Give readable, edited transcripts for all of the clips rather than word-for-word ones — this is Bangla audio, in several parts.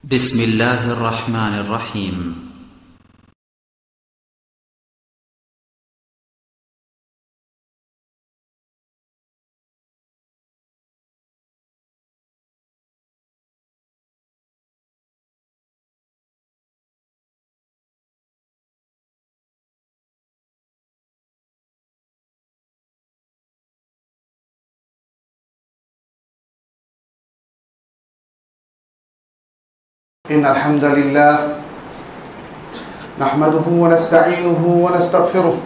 بسم الله الرحمن الرحيم. إن الحمد لله نحمده ونستعينه ونستغفره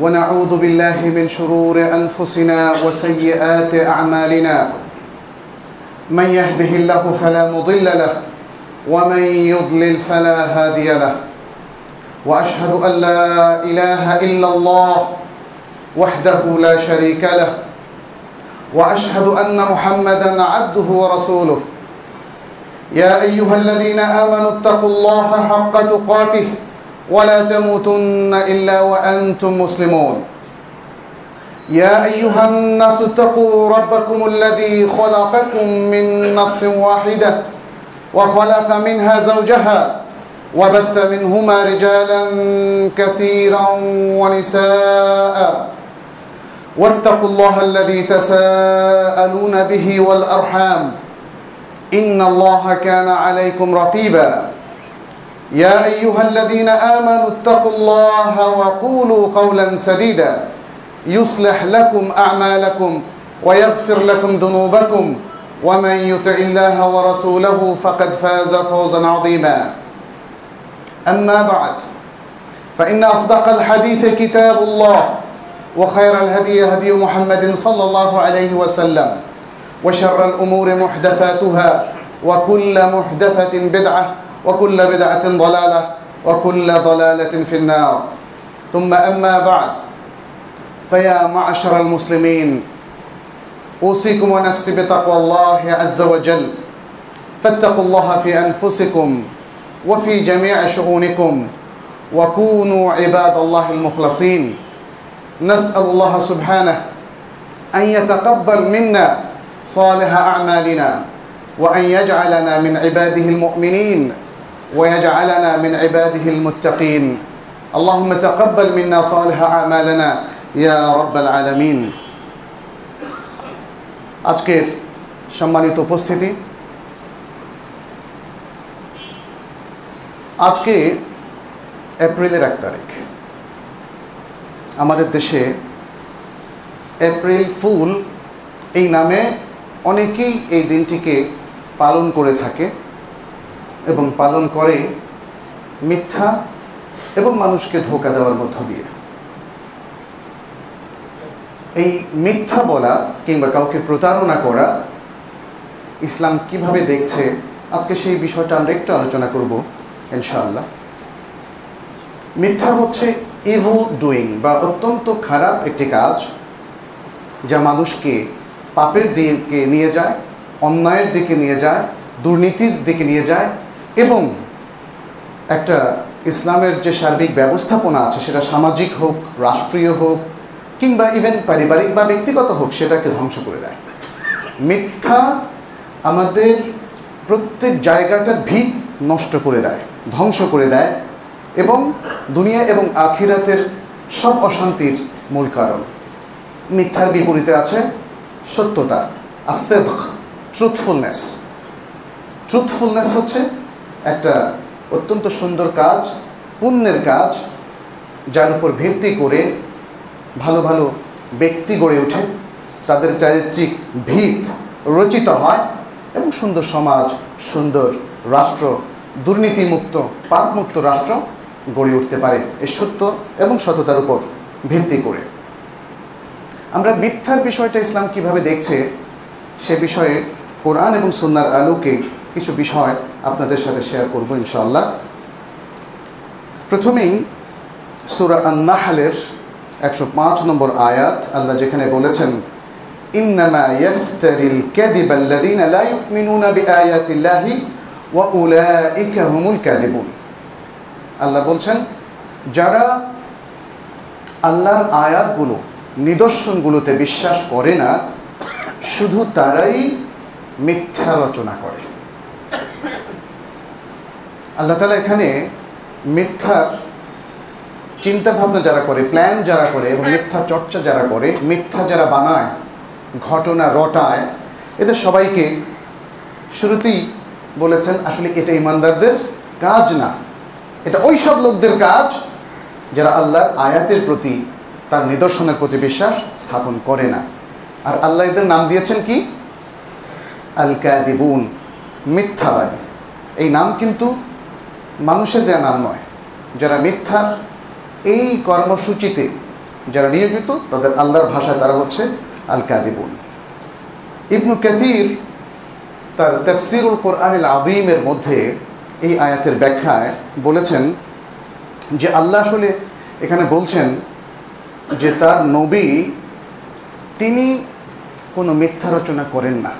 ونعوذ بالله من شرور أنفسنا وسيئات أعمالنا. من يهده الله فلا مضل له ومن يضلل فلا هادي له. وأشهد أن لا إله إلا الله وحده لا شريك له. وأشهد أن محمدًا عبده ورسوله. يا أيها الذين آمنوا اتقوا الله حق تقاته ولا تموتن إلا وأنتم مسلمون. يا أيها الناس اتقوا ربكم الذي خلقكم من نفس واحدة وخلق منها زوجها وبث منهما رجالا كثيرا ونساء واتقوا الله الذي تساءلون به والأرحام إن الله كان عليكم رقيبا. يا أيها الذين آمنوا اتقوا الله وقولوا قولا سديدا يصلح لكم أعمالكم ويغفر لكم ذنوبكم ومن يطع الله ورسوله فقد فاز فوزا عظيما. أما بعد فإن أصدق الحديث كتاب الله وخير الهدي هدي محمد صلى الله عليه وسلم وشر الأمور محدثاتها وكل محدثة بدعة وكل بدعة ضلالة وكل ضلالة في النار. ثم أما بعد فيا معشر المسلمين أوصيكم ونفسي بتقوى الله عز وجل. فاتقوا الله في أنفسكم وفي جميع شؤونكم وكونوا عباد الله المخلصين. نسأل الله سبحانه أن يتقبل منا صالح أعمالنا وأن يجعلنا من عباده المؤمنين ويجعلنا من عباده المتقين. اللهم تقبل منا صالح أعمالنا يا رب العالمين. আজকের সম্মানিত উপস্থিতি, আজকে এপ্রিলের 1 তারিখ। আমাদের দেশে এপ্রিল ফুল এই নামে অনেকেই এই দিনটিকে পালন করে থাকে এবং পালন করে মিথ্যা এবং মানুষকে ধোঁকা দেওয়ার মধ্য দিয়ে। এই মিথ্যা বলা কিংবা কাউকে প্রতারণা করা ইসলাম কিভাবে দেখছে, আজকে সেই বিষয়টা আমরা একটু আলোচনা করব ইনশাআল্লাহ। মিথ্যা হচ্ছে ইভিল ডুইং বা অত্যন্ত খারাপ একটি কাজ, যা মানুষকে পাপের দিকে নিয়ে যায়, অন্যায়ের দিকে নিয়ে যায়, দুর্নীতির দিকে নিয়ে যায় এবং একটা ইসলামের যে সার্বিক ব্যবস্থাপনা আছে, সেটা সামাজিক হোক, রাষ্ট্রীয় হোক কিংবা ইভেন পারিবারিক বা ব্যক্তিগত হোক, সেটাকে ধ্বংস করে দেয়। মিথ্যা আমাদের প্রত্যেক জায়গাটার ভিত নষ্ট করে দেয়, ধ্বংস করে দেয় এবং দুনিয়া এবং আখিরাতের সব অশান্তির মূল কারণ। মিথ্যার বিপরীতে আছে সত্যতা, as-sidq, ট্রুথফুলনেস। ট্রুথফুলনেস হচ্ছে একটা অত্যন্ত সুন্দর কাজ, পুণ্যের কাজ, যার উপর ভিত্তি করে ভালো ভালো ব্যক্তি গড়ে ওঠে, তাদের চারিত্রিক ভিত রচিত হয় এবং সুন্দর সমাজ, সুন্দর রাষ্ট্র, দুর্নীতিমুক্ত, পাপমুক্ত রাষ্ট্র গড়ে উঠতে পারে এই সত্য এবং সততার উপর ভিত্তি করে। আমরা মিথ্যার বিষয়টা ইসলাম কিভাবে দেখছে সে বিষয়ে কোরআন এবং সুন্নাহর আলোকে কিছু বিষয় আপনাদের সাথে শেয়ার করব ইনশাআল্লাহ। প্রথমেই সূরা আন-নাহলের 105 নম্বর আয়াত, আল্লাহ যেখানে বলেছেন, ইন্নামা ইয়াফতারিল কাযিবা আল্লাযীনা লা ইউমিনুনা বিআয়াতিল্লাহি ওয়া উলাইকা হুমুল কাযিবুন। আল্লাহ বলছেন, যারা আল্লাহর আয়াতগুলো, নিদর্শনগুলোতে বিশ্বাস করে না, শুধু তারাই মিথ্যা রচনা করে। আল্লাহ তাআলা এখানে মিথ্যার চিন্তা ভাবনা যারা করে, প্ল্যান যারা করে এবং মিথ্যা চর্চা যারা করে, মিথ্যা যারা বানায়, ঘটনা রটায়, এদের সবাইকে শুরুতেই বলেছেন আসলে এটা ইমানদারদের কাজ না, এটা ওই সব লোকদের কাজ যারা আল্লাহর আয়াতের প্রতি, তার নিদর্শনের প্রতি বিশ্বাস স্থাপন করে না। আর আল্লাহ এদের নাম দিয়েছেন কি? আল কাযিবুন, মিথ্যাবাদী। এই নাম কিন্তু মানুষের দেয়া নাম নয়। যারা মিথ্যার এই কর্মসূচিতে যারা নিয়োজিত, তাদের আল্লাহর ভাষায় তারা হচ্ছে আল কাযিবুন। ইবনু কাসীর তার তাফসীরুল কোরআনুল আযীমের মধ্যে এই আয়াতের ব্যাখ্যায় বলেছেন যে আল্লাহ আসলে এখানে বলছেন যে তার নবী তিনি কোনো মিথ্যা রচনা করেন না।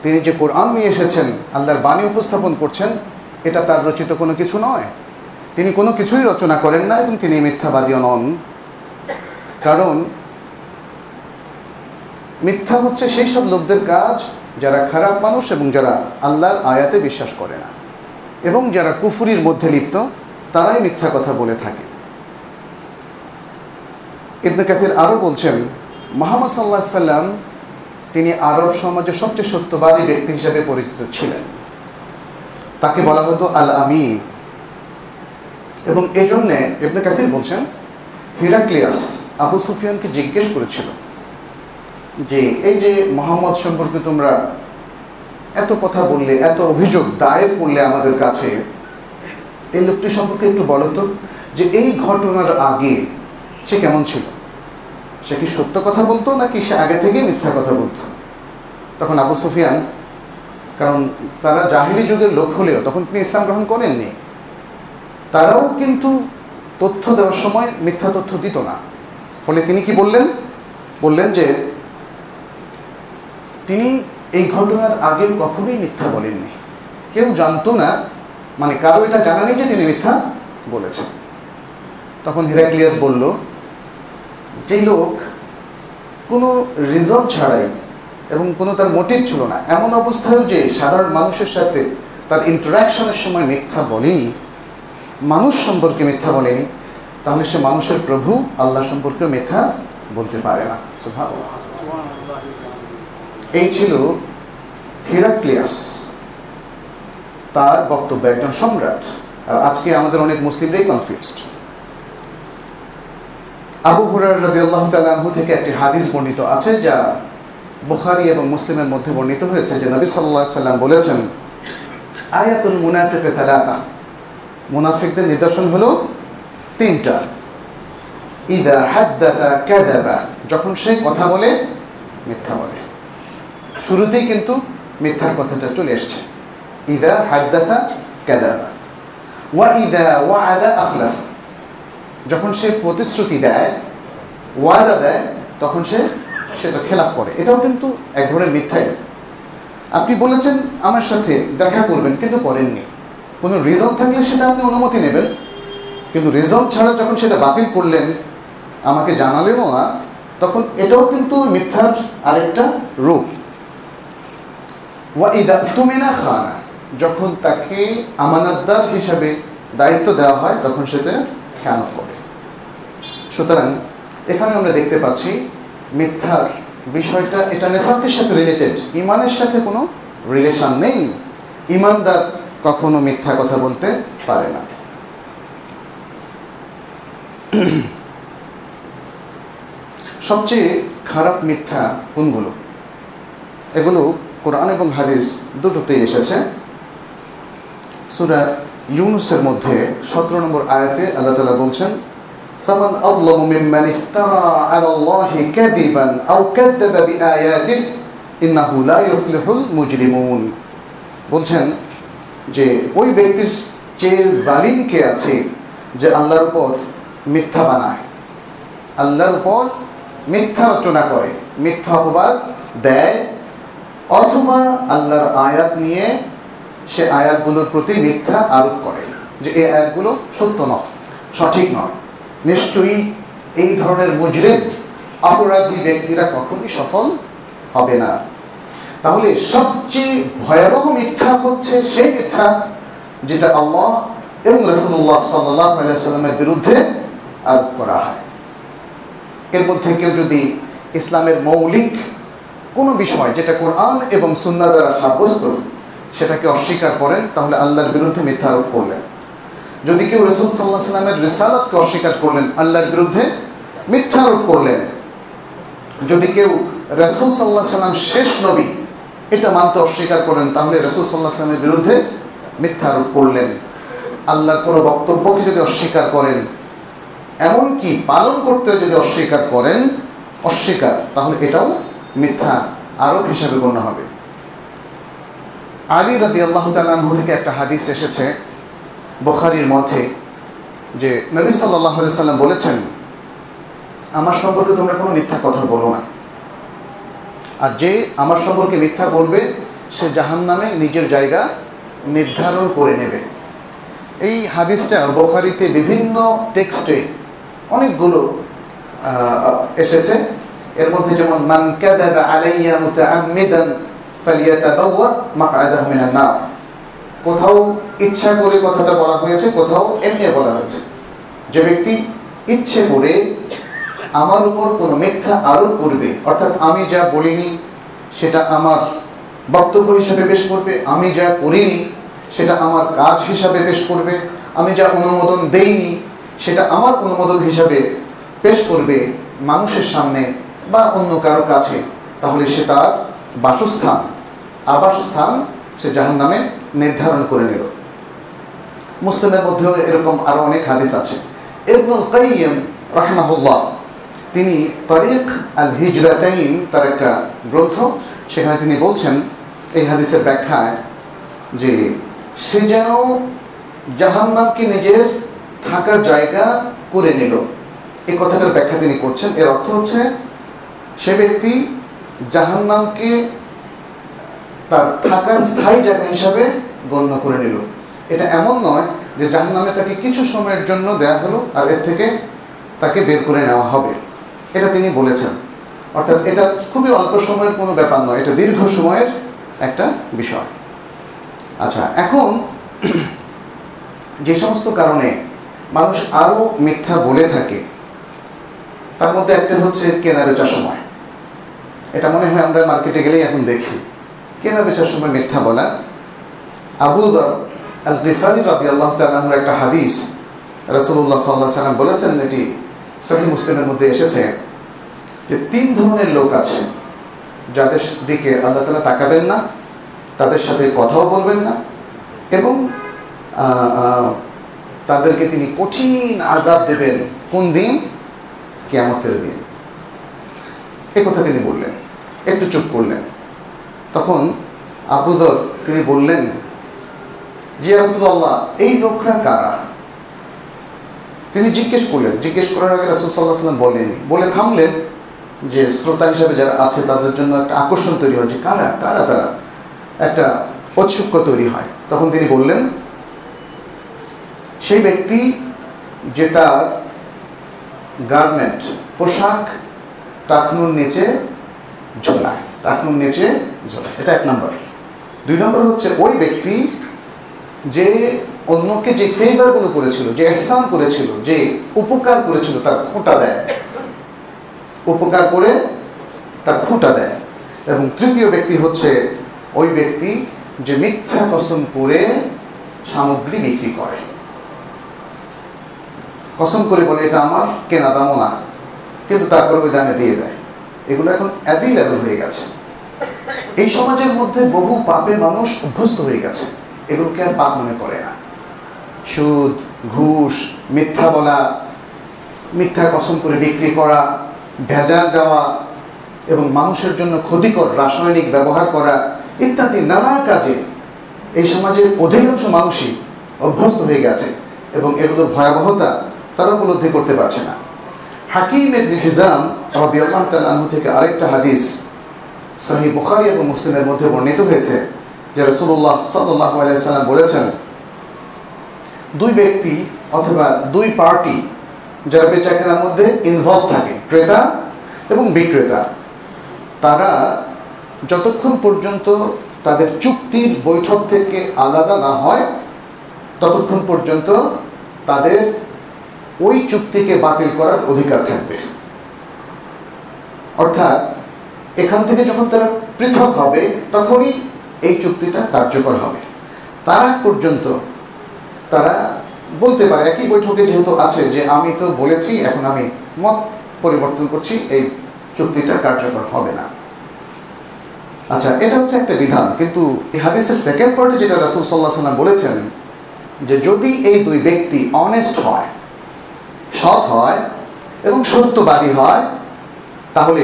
তিনি যে কোরআন নিয়ে এসেছেন, আল্লাহর বাণী উপস্থাপন করছেন, এটা তার রচিত কোনো কিছু নয়। তিনি কোনো কিছুই রচনা করেন না এবং তিনি মিথ্যাবাদীও নন। কারণ মিথ্যা হচ্ছে সেই সব লোকদের কাজ যারা খারাপ মানুষ এবং যারা আল্লাহর আয়াতে বিশ্বাস করে না এবং যারা কুফরির মধ্যে লিপ্ত, তারাই মিথ্যা কথা বলে থাকে। ইবনে কাসীর আরও বলছেন মুহাম্মদ সাল্লাল্লাহু আলাইহি সাল্লাম তিনি আরব সমাজের সবচেয়ে সত্যবাদী ব্যক্তি হিসেবে পরিচিত ছিলেন। তাকে বলা হতো আল আমিন। এবং এই জন্যে ইবনে কাসীর বলছেন হিরাক্লিয়াস আবু সুফিয়ানকে জিজ্ঞেস করেছিল যে এই যে মুহাম্মদ সম্পর্কে তোমরা এত কথা বললে, এত অভিযোগ দায়ের করলে আমাদের কাছে, এই লোকটি সম্পর্কে একটু বলো তো যে এই ঘটনার আগে সে কেমন ছিল? সে কি সত্য কথা বলতো নাকি সে আগে থেকেই মিথ্যা কথা বলতো? তখন আবু সুফিয়ান, কারণ তারা জাহিলি যুগের লোক হলেও তখন তিনি ইসলাম গ্রহণ করেননি, তারাও কিন্তু তথ্য দেওয়ার সময় মিথ্যা তথ্য দিত না। ফলে তিনি কি বললেন? বললেন যে তিনি এই ঘটনার আগে কখনোই মিথ্যা বলেননি। কেউ জানতো না, মানে কারো এটা জানা নেই যে তিনি মিথ্যা বলেছেন। তখন হিরাক্লিয়াস বলল, যেই লোক কোনো রিজন ছাড়াই এবং কোনো তার মোটিভ ছিল না, এমন অবস্থায়ও যে সাধারণ মানুষের সাথে তার ইন্টারাকশনের সময় মিথ্যা বলেনি, মানুষ সম্পর্কে মিথ্যা বলেনি, তাহলে সে মানুষের প্রভু আল্লাহ সম্পর্কেও মিথ্যা বলতে পারে না। সুবহানাল্লাহ। এই ছিল হিরাক্লিয়াস, তার বক্তব্য, একজন সম্রাট। আর আজকে আমাদের অনেক মুসলিমরাই কনফিউজড। আবু হুরায়রা রাদিয়াল্লাহু তাআলা আনহু থেকে একটি হাদিস বর্ণিত আছে, যা বুখারী এবং মুসলিমের মধ্যে বর্ণিত হয়েছে, যে নবী সাল্লাল্লাহু আলাইহি সাল্লাম বলেছেন আয়াতুল মুনাফিকি সালাসা, মুনাফিকদের নিদর্শন হলো তিনটা। ইদা হাদ্দাসা কাযাবা, যখন সে কথা বলে মিথ্যা বলে। শুরুতেই কিন্তু মিথ্যার কথাটা চলে এসছে। ইদা হাদ্দাসা কাযাবা ওয়া ইদা ওয়া'আদা আখলাফা, যখন সে প্রতিশ্রুতি দেয়, ওয়াদা দেয়, তখন সে সেটা খেলাফ করে। এটাও কিন্তু এক ধরনের মিথ্যাই। আপনি বলেছেন আমার সাথে দেখা করবেন, কিন্তু করেননি। কোনো রিজন থাকলে সেটা আপনি অনুমতি নেবেন, কিন্তু রিজন ছাড়া যখন সেটা বাতিল করলেন, আমাকে জানালেনও না, তখন এটাও কিন্তু মিথ্যার আরেকটা রূপ। ওয়া ইদা তুমিনা খানা, যখন তাকে আমানতদার হিসাবে দায়িত্ব দেওয়া হয়, তখন সেটা খেয়ানত করে। সুতরাং এখানে আমরা দেখতে পাচ্ছি মিথ্যার বিষয়টা, এটা নেফাকের সাথে রিলেটেড, ইমানের সাথে কোনো রিলেশন নেই। ইমানদার কখনো মিথ্যা কথা বলতে পারে না। সবচেয়ে খারাপ মিথ্যা কোনগুলো? এগুলো কোরআন এবং হাদিস দুটোতেই এসেছে। সূরা ইউনূসের মধ্যে 17 নম্বর আয়াতে আল্লাহ তাআলা বলছেন, ফামান আযলামু মিম্মান ইফতারা আলাল্লাহি কাযিবান আও কাযযাবা বিআয়াতিহি ইন্নাহু লা ইউফলিহুল মুজরিমুন। বলছেন যে ওই ব্যক্তির চেয়ে জালিম কে আছে যে আল্লাহর উপর মিথ্যা বানায়, আল্লাহর উপর মিথ্যা রচনা করে, মিথ্যা অপবাদ দেয়, অথবা আল্লাহর আয়াত নিয়ে সে আয়াতগুলোর প্রতি মিথ্যা আরোপ করে যে এই আয়াতগুলো সত্য নয়, সঠিক নয়। নিশ্চয়ই এই ধরনের মুজরিম, অপরাধী ব্যক্তিরা কখনোই সফল হবে না। তাহলে সবচেয়ে ভয়াবহ মিথ্যা হচ্ছে সেই মিথ্যা যেটা আল্লাহ এবং রাসূলুল্লাহ সাল্লাল্লাহু আলাইহি ওয়াসাল্লামের বিরুদ্ধে আরোপ করা হয়। এর মধ্যে কেউ যদি ইসলামের মৌলিক কোনো বিষয় যেটা কোরআন এবং সুন্নাহ দ্বারা সাব্যস্ত সেটাকে অস্বীকার করেন, তাহলে আল্লাহর বিরুদ্ধে মিথ্যা আরোপ করলেন। যদি কেউ রাসূল সাল্লাল্লাহু আলাইহি ওয়াসাল্লামের রিসালাতকে অস্বীকার করলেন, আল্লাহর বিরুদ্ধে মিথ্যা আরোপ করলেন। যদি কেউ রাসূল সাল্লাল্লাহু আলাইহি ওয়াসাল্লাম শেষ নবী এটা মানতে অস্বীকার করেন, তাহলে রাসূল সাল্লাল্লাহু আলাইহি ওয়াসাল্লামের বিরুদ্ধে মিথ্যা আরোপ করলেন। আল্লাহর কোনো বক্তব্যকে যদি অস্বীকার করেন, এমনকি পালন করতে যদি অস্বীকার করেন, তাহলে এটাও মিথ্যা আরোপ হিসাবে গণ্য হবে। আলী রাদিয়াল্লাহু তাআলা আনহু থেকে একটা হাদিস এসেছে বুখারীর মধ্যে, যে নবী সাল্লাল্লাহু আলাইহি ওয়াসাল্লাম বলেছেন, আমার সম্পর্কে তোমরা কোনো মিথ্যা কথা বলো না, আর যে আমার সম্পর্কে মিথ্যা বলবে সে জাহান্নামে নিজের জায়গা নির্ধারণ করে নেবে। এই হাদিসটা বুখারীতে বিভিন্ন টেক্সটে অনেকগুলো এসেছে। এর মধ্যে যেমন মান কাযাবা আলাইয়া মুতাআম্মিদান ফালিয়াতাবাওয়া মাকআদাহু মিনান নার, কোথাও ইচ্ছা করে কথাটা বলা হয়েছে, কোথাও এমনি বলা হয়েছে। যে ব্যক্তি ইচ্ছে করে আমার উপর কোনো মিথ্যা আরোপ করবে, অর্থাৎ আমি যা বলিনি সেটা আমার বক্তব্য হিসাবে পেশ করবে, আমি যা করিনি সেটা আমার কাজ হিসাবে পেশ করবে, আমি যা অনুমোদন দেইনি সেটা আমার অনুমোদন হিসাবে পেশ করবে মানুষের সামনে বা অন্য কারো কাছে, তাহলে সে তার আবাসস্থান সে জাহান্নামে নির্ধারণ করে নিল। মুসলিমের মধ্যেও এরকম আরো অনেক হাদিস আছে। ইবনুল কাইয়িম রাহিমাহুল্লাহ তিনি তারিক আল হিজরাতাইন তার একটা গ্রন্থ, সেখানে তিনি বলছেন এই হাদিসের ব্যাখ্যায় যে সে যেন জাহান্নামকে নিজের থাকার জায়গা করে নিল। এই কথাটার ব্যাখ্যা তিনি করছেন। এর অর্থ হচ্ছে সে ব্যক্তি জাহান্নামকে তার থাকার স্থায়ী জায়গা হিসাবে গণ্য করে নিল। এটা এমন নয় যে জাহান্নামে তাকে কিছু সময়ের জন্য দেয়া হলো আর এর থেকে তাকে বের করে নেওয়া হবে, এটা তিনি বলেছেন। অর্থাৎ এটা খুবই অল্প সময়ের কোনো ব্যাপার নয়, এটা দীর্ঘ সময়ের একটা বিষয়। আচ্ছা, এখন যে সমস্ত কারণে মানুষ আরও মিথ্যা বলে থাকে তার মধ্যে একটা হচ্ছে কেনা বেচার সময়। এটা মনে হয় আমরা মার্কেটে গেলেই এখন দেখি কেনা বেচার সময় মিথ্যা বলা। আবু যর আল গিফারি রাদিয়াল্লাহু তাআলা আনহুর একটা হাদিস রাসূলুল্লাহ সাল্লাল্লাহু আলাইহি ওয়াসাল্লাম বলেছেন, এটি সহিহ মুসলিমের মধ্যে এসেছে, যে 3 ধরনের লোক আছে যাদের দিকে আল্লাহ তাআলা তাকাবেন না, তাদের সাথে কথাও বলবেন না, এবং তাদেরকে তিনি কঠিন আযাব দেবেন। কোন দিন? কিয়ামতের দিন। এই কথা তিনি বললেন, একটু চুপ করলেন। তখন আবু যর তিনি বললেন, জি রাসূলুল্লাহ, এই লোকরা কারা? তিনি জিজ্ঞেস করলেন। জিজ্ঞেস করার আগে রাসূল সাল্লাল্লাহু আলাইহি ওয়াসাল্লাম বলেননি, বলে থামলেন, যে শ্রোতা হিসাবে যারা আছে তাদের জন্য একটা আকর্ষণ তৈরি হয় যে কারা কারা তারা, একটা ঔৎসুক্য তৈরি হয়। তখন তিনি বললেন, সেই ব্যক্তি যে তার গার্মেন্ট পোশাক টাকনুর নিচে ঝোলায়, এটা 1 নম্বর। 2 নম্বর হচ্ছে ওই ব্যক্তি যে অন্যকে যে ফেভারগুলো করেছিল, যে ইহসান করেছিল, যে উপকার করেছিল তার খোঁটা দেয়, উপকার করে তার খোঁটা দেয়। এবং 3য় ব্যক্তি হচ্ছে ওই ব্যক্তি যে মিথ্যা কসম করে সামগ্রী বিক্রি করে, কসম করে বলে এটা আমার কেনা দামও না, কিন্তু তারপরে ওই দামে দিয়ে দেয়। এগুলো এখন অ্যাভেলেবল হয়ে গেছে। এই সমাজের মধ্যে বহু পাপে মানুষ অভ্যস্ত হয়ে গেছে, এগুলোকে আর পাপ মনে করে না। সুদ, ঘুষ, মিথ্যা বলা, মিথ্যা কসম করে বিক্রি করা, ভেজাল দেওয়া এবং মানুষের জন্য ক্ষতিকর রাসায়নিক ব্যবহার করা ইত্যাদি নানা কাজে এই সমাজের অধিকাংশ মানুষই অভ্যস্ত হয়ে গেছে এবং এগুলোর ভয়াবহতা তারা উপলব্ধি করতে পারছে না। হাকিম ইবনে হিজাম রাদিয়াল্লাহু তাআলা আনহু থেকে আরেকটা হাদিস সহিহ বুখারী এবং মুসলিমের মধ্যে বর্ণিত হয়েছে, যে রাসূলুল্লাহ সাল্লাল্লাহু আলাইহি ওয়াসাল্লাম বলেছেন, 2 ব্যক্তি অথবা 2 পার্টি যারা বেচাকেনার মধ্যে ইনভলভ থাকে, ক্রেতা এবং বিক্রেতা, তারা যতক্ষণ পর্যন্ত তাদের চুক্তির বৈঠক থেকে আলাদা না হয় ততক্ষণ পর্যন্ত তাদের ওই চুক্তিকে বাতিল করার অধিকার থাকবে। অর্থাৎ এখান থেকে যখন তারা পৃথক হবে তখনই এই চুক্তিটা কার্যকর হবে। তার আগ পর্যন্ত তারা বলতে পারে, একই বৈঠকে যেহেতু আছে যে আমি তো বলেছি, এখন আমি মত পরিবর্তন করছি, এই চুক্তিটা কার্যকর হবে না। আচ্ছা, এটা হচ্ছে একটা বিধান। কিন্তু এই হাদিসের সেকেন্ড পার্টে যেটা রাসূল সাল্লাল্লাহু আলাইহি ওয়াসাল্লাম বলেছেন যে যদি এই দুই ব্যক্তি অনেস্ট হয়, সৎ হয় এবং সত্যবাদী হয়, তাহলে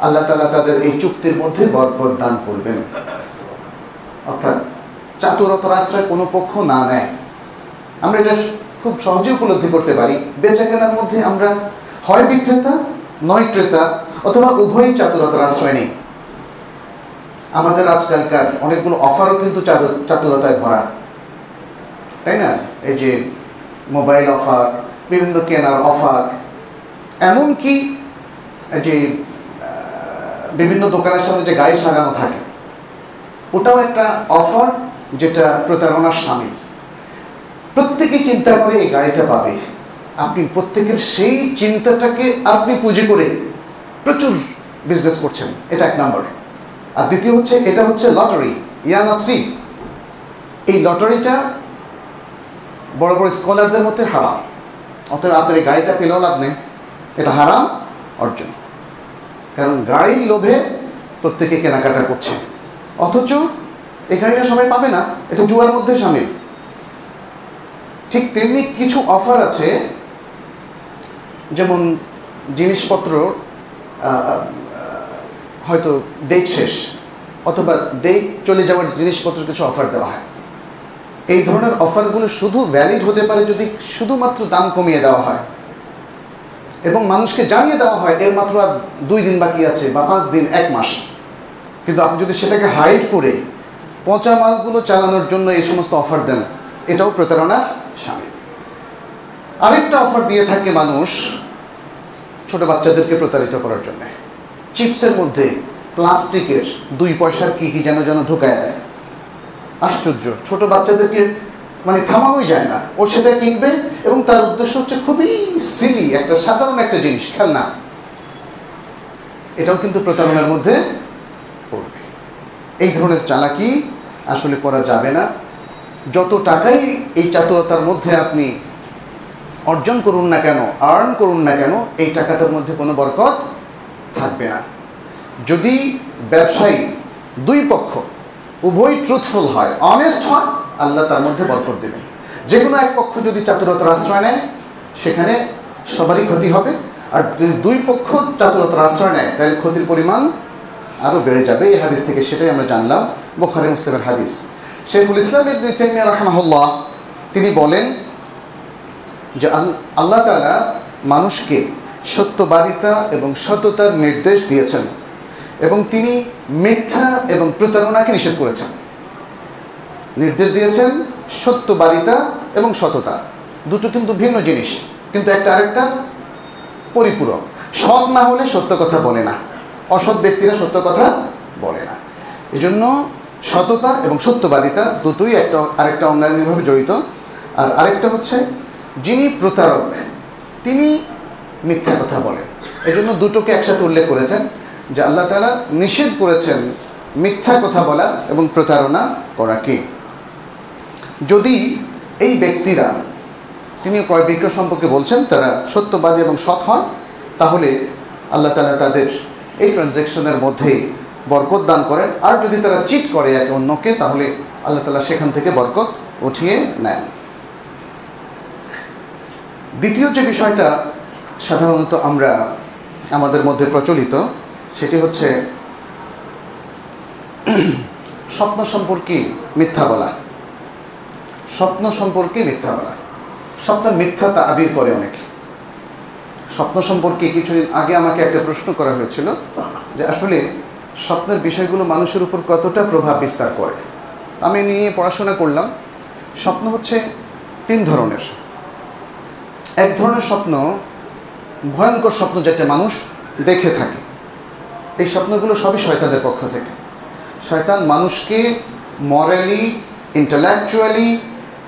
আল্লাহ তাআলা তাদের এই চুক্তির মধ্যে বরকত দান করবেন। অর্থাৎ চাতুরতার আশ্রয় কোনো পক্ষ না নেয়। আমরা এটা খুব সহজে উপলব্ধি করতে পারি। বেচা কেনার মধ্যে আমরা হয় বিক্রেতা নয় ক্রেতা, অথবা উভয়ই চাতুরতার আশ্রয় নেই। আমাদের আজকালকার অনেকগুলো অফারও কিন্তু চাতুরতায় ভরা, তাই না? এই যে মোবাইল অফার, বিভিন্ন কেনার অফার, এমনকি যে বিভিন্ন দোকানের সামনে যে গাড়ি সাজানো থাকে, ওটাও একটা অফার যেটা প্রতারণার শামিল। প্রত্যেকেই চিন্তা করে এই গাড়িটা পাবে। আপনি প্রত্যেকের সেই চিন্তাটাকে আপনি পুঁজি করে প্রচুর বিজনেস করছেন, এটা এক নাম্বার। আর দ্বিতীয় হচ্ছে, এটা হচ্ছে লটারি, ইয়ানাসি। এই লটারিটা বড় বড় স্কলারদের মধ্যে হারাম। অতএব আপনার এই গাড়িটা পেলেও লাভ নেই, এটা হারাম অর্জন। কারণ গাড়ির লোভে প্রত্যেকে কেনাকাটা করছে, অথচ এই গাড়িটা সবাই পাবে না, এটা জুয়ার মধ্যে শামিল। ঠিক তেমনি কিছু অফার আছে, যেমন জিনিসপত্র হয়তো ডেট শেষ অথবা ডেট চলে যাওয়ার জিনিসপত্র কিছু অফার দেওয়া হয়। এই ধরনের অফারগুলো শুধু ভ্যালিড হতে পারে যদি শুধুমাত্র দাম কমিয়ে দেওয়া হয় এবং মানুষকে জানিয়ে দেওয়া হয় এর মাত্র আর 2 দিন বাকি আছে বা 5 দিন, 1 মাস। কিন্তু আপনি যদি সেটাকে হাইড করে পচা মালগুলো চালানোর জন্য এই সমস্ত অফার দেন, এটাও প্রতারণার শামিল। আরেকটা অফার দিয়ে থাকে মানুষ ছোট বাচ্চাদেরকে প্রতারিত করার জন্য। চিপসের মধ্যে প্লাস্টিকের 2 পয়সার কি যেন ঢুকায় দেয়। আশ্চর্য, ছোট বাচ্চাদেরকে মানে থামানোই যায় না, ও সেটা কিনবে এবং তার উদ্দেশ্য হচ্ছে খুবই সিলি একটা সাধারণ একটা জিনিস, খেলনা। এটাও কিন্তু প্রতারণার মধ্যে পড়বে। এই ধরনের চালাকি আসলে করা যাবে না। যত টাকাই এই চাতুরতার মধ্যে আপনি অর্জন করুন না কেন, আর্ন করুন না কেন, এই টাকাটার মধ্যে কোনো বরকত থাকবে না। যদি ব্যবসায়ী দুই পক্ষ উভয় ট্রুথফুল হয়, অনেস্ট হয়, আল্লাহ তার মধ্যে বরকত দেবেন। যে কোনো এক পক্ষ যদি চাতুরতার আশ্রয় নেয়, সেখানে সবারই ক্ষতি হবে। আর যদি দুই পক্ষ চাতুরতার আশ্রয় নেয়, তাহলে ক্ষতির পরিমাণ আরও বেড়ে যাবে। এই হাদিস থেকে সেটাই আমরা জানলাম, বুখারী মুসলিমের হাদিস। শাইখুল ইসলাম ইবনে তাইমিয়া রাহিমাহুল্লাহ তিনি বলেন যে আল্লাহ তাআলা মানুষকে সত্যবাদিতা এবং সততার নির্দেশ দিয়েছেন এবং তিনি মিথ্যা এবং প্রতারণাকে নিষেধ করেছেন। নির্দেশ দিয়েছেন সত্যবাদিতা এবং সততা, দুটো কিন্তু ভিন্ন জিনিস, কিন্তু একটা আরেকটার পরিপূরক। সৎ না হলে সত্য কথা বলে না, অসৎ ব্যক্তিরা সত্য কথা বলে না। এজন্য সততা এবং সত্যবাদিতা দুটোই আরেকটা অঙ্গাঙ্গিভাবে জড়িত। আর আরেকটা হচ্ছে যিনি প্রতারক তিনি মিথ্যা কথা বলেন। এজন্য দুটোকে একসাথে উল্লেখ করেছেন যে আল্লাহ তাআলা নিষেধ করেছেন মিথ্যা কথা বলা এবং প্রতারণা করাকে। যদি এই ব্যক্তিরা, তিনি ক্রয় বিক্রয় সম্পর্কে বলছেন, তারা সত্যবাদী এবং সৎ হয়, তাহলে আল্লাহ তাআলা তাদের এই ট্রানজ্যাকশনের মধ্যে বরকত দান করেন। আর যদি তারা চিট করে একে অন্যকে, তাহলে আল্লাহ তাআলা সেখান থেকে বরকত উঠিয়ে নেন। দ্বিতীয় যে বিষয়টা সাধারণত আমরা আমাদের মধ্যে প্রচলিত, সেটি হচ্ছে স্বপ্ন সম্পর্কে মিথ্যা বলা। স্বপ্ন সম্পর্কে মিথ্যা বলা, স্বপ্নের মিথ্যা তাবির করে অনেকে। স্বপ্ন সম্পর্কে কিছুদিন আগে আমাকে একটা প্রশ্ন করা হয়েছিল যে আসলে স্বপ্নের বিষয়গুলো মানুষের উপর কতটা প্রভাব বিস্তার করে। আমি নিয়ে পড়াশোনা করলাম। স্বপ্ন হচ্ছে 3 ধরনের। এক ধরনের স্বপ্ন ভয়ঙ্কর স্বপ্ন, যেটা মানুষ দেখে থাকে। এই স্বপ্নগুলো সবই শয়তানের পক্ষ থেকে। শয়তান মানুষকে মরালি, ইন্টেলেকচুয়ালি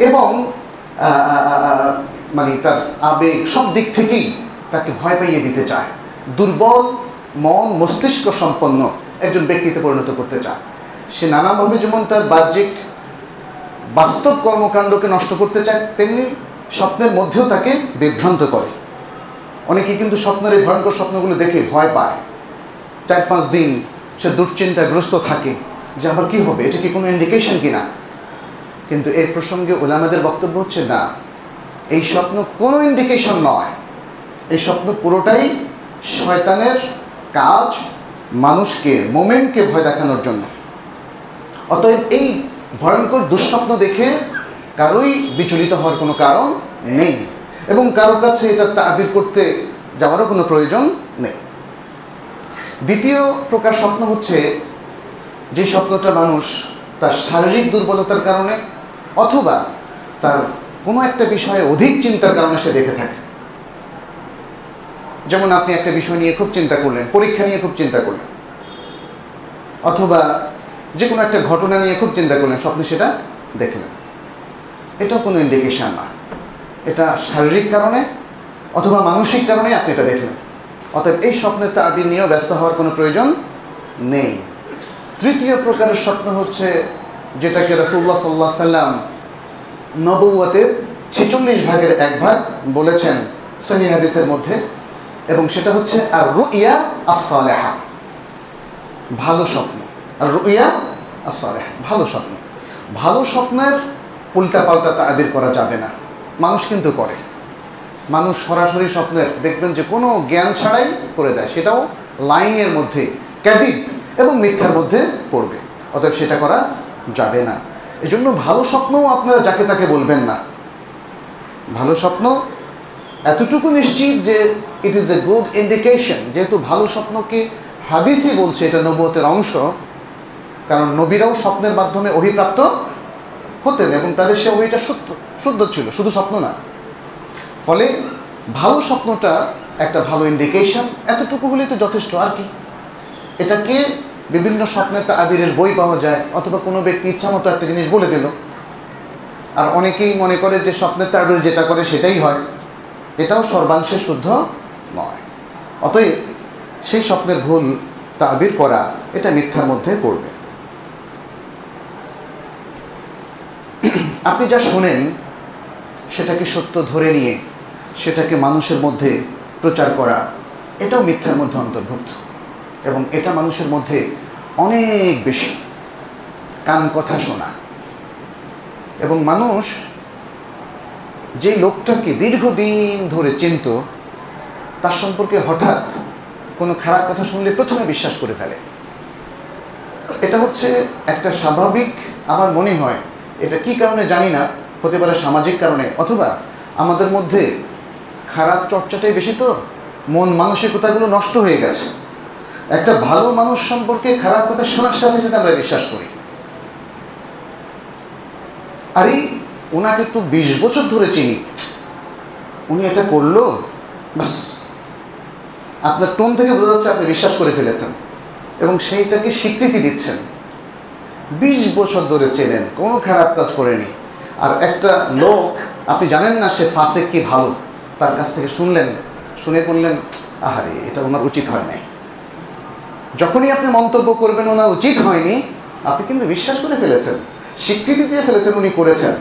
এবং মানে তার আবেগ সব দিক থেকেই তাকে ভয় পাইয়ে দিতে চায়, দুর্বল মন মস্তিষ্ক সম্পন্ন একজন ব্যক্তিতে পরিণত করতে চায়। সে নানাভাবে যেমন তার বাহ্যিক বাস্তব কর্মকাণ্ডকে নষ্ট করতে চায়, তেমনি স্বপ্নের মধ্যেও তাকে বিভ্রান্ত করে। অনেকে কিন্তু স্বপ্নের এই ভয়ঙ্কর স্বপ্নগুলো দেখে ভয় পায়, 4-5 দিন সে দুশ্চিন্তাগ্রস্ত থাকে যে আবার কি হবে, এটা কি কোনো ইন্ডিকেশন কিনা। কিন্তু এই প্রসঙ্গে ওলামাদের বক্তব্য হচ্ছে না, এই স্বপ্ন কোনো ইন্ডিকেশন নয়, এই স্বপ্ন পুরোটাই শয়তানের কাজ, মানুষকে মোমেনকে ভয় দেখানোর জন্য। অতএব এই ভয়ঙ্কর দুঃস্বপ্ন দেখে কারোই বিচলিত হওয়ার কোনো কারণ নেই, এবং কারোর কাছে এটা তাবির করতে যাওয়ারও কোনো প্রয়োজন নেই। দ্বিতীয় প্রকার স্বপ্ন হচ্ছে যে স্বপ্নটা মানুষ তার শারীরিক দুর্বলতার কারণে অথবা তার কোনো একটা বিষয়ে অধিক চিন্তার কারণে সে দেখে থাকে। যেমন আপনি একটা বিষয় নিয়ে খুব চিন্তা করলেন, পরীক্ষা নিয়ে খুব চিন্তা করলেন, অথবা যে কোনো একটা ঘটনা নিয়ে খুব চিন্তা করলেন, স্বপ্নে সেটা দেখলেন। এটাও কোনো ইন্ডিকেশন না, এটা শারীরিক কারণে অথবা মানসিক কারণে আপনি এটা দেখলেন। অতএব এই স্বপ্নের তাবির নিয়েও ব্যস্ত হওয়ার কোনো প্রয়োজন নেই। তৃতীয় প্রকারের স্বপ্ন হচ্ছে যেটাকে রাসূলুল্লাহ সাল্লাল্লাহু আলাইহি সাল্লাম নবুয়তের 46 ভাগের 1 ভাগ বলেছেন সহিহ হাদিসের মধ্যে, এবং সেটা হচ্ছে আর রুইয়া আস-সালেহা, ভালো স্বপ্ন। আর রুইয়া আস-সালেহা, ভালো স্বপ্ন। ভালো স্বপ্নের উল্টাপাল্টা তাবির করা যাবে না, মানুষ কিন্তু করে। মানুষ সরাসরি স্বপ্নের দেখবেন যে কোনো জ্ঞান ছাড়াই করে দেয়, সেটাও লাইনের মধ্যে, ক্যাদিব এবং মিথ্যার মধ্যে পড়বে। অতএব সেটা করা যাবে না। এজন্য ভালো স্বপ্নও আপনারা যাকে তাকে বলবেন না। ভালো স্বপ্ন এতটুকু নিশ্চিত যে it is a good indication, যেহেতু ভালো স্বপ্নকে হাদিসই বলছে এটা নবুয়তের অংশ, কারণ নবীরাও স্বপ্নের মাধ্যমে অভিপ্রাপ্ত হতেন এবং তাদের সে ওইটা শুদ্ধ ছিল, শুধু স্বপ্ন না। ফলে ভালো স্বপ্নটা একটা ভালো ইন্ডিকেশন, এতটুকু হলেই তো যথেষ্ট। আর কি, এটাকে বিভিন্ন স্বপ্নের তাবিরের বই পাওয়া যায়, অথবা কোনো ব্যক্তি ইচ্ছা মতো একটা জিনিস বলে দিল। আর অনেকেই মনে করে যে স্বপ্নের তাবির যেটা করে সেটাই হয়, এটাও সর্বাংশে শুদ্ধ নয়। অতএব সেই স্বপ্নের ভুল তাবির করা এটা মিথ্যার মধ্যে পড়বে। আপনি যা শোনেন সেটাকে সত্য ধরে নিয়ে সেটাকে মানুষের মধ্যে প্রচার করা, এটাও মিথ্যার মধ্যে অন্তর্ভুক্ত, এবং এটা মানুষের মধ্যে অনেক বেশি। কান কথা শোনা, এবং মানুষ যে লোকটাকে দীর্ঘদিন ধরে চিনত তার সম্পর্কে হঠাৎ কোনো খারাপ কথা শুনলে প্রথমে বিশ্বাস করে ফেলে। এটা হচ্ছে একটা স্বাভাবিক, আমার মনে হয় এটা কি কারণে জানি না, হতে পারে সামাজিক কারণে, অথবা আমাদের মধ্যে খারাপ চর্চাটাই বেশি, তো মন মানসিকতাগুলো নষ্ট হয়ে গেছে। একটা ভালো মানুষ সম্পর্কে খারাপ কথা শোনার সাথে সাথে আমরা বিশ্বাস করি। আরে ওনাকে তো 20 বছর ধরে চিনি, উনি এটা করলো, বাস আপনার টোন থেকে বোঝা যাচ্ছে আপনি বিশ্বাস করে ফেলেছেন এবং সেইটাকে স্বীকৃতি দিচ্ছেন। 20 বছর ধরে চেনেন, কোনো খারাপ কাজ করেনি, আর একটা লোক আপনি জানেন না সে ফাসেক কি ভালো, তার কাছ থেকে শুনলেন, শুনে বললেন আহারে এটা ওনার উচিত হয় নাই। যখনই আপনি মন্তব্য করবেন ওনার উচিত হয়নি, আপনি কিন্তু বিশ্বাস করে ফেলেছেন, স্বীকৃতি দিয়ে ফেলেছেন উনি করেছেন।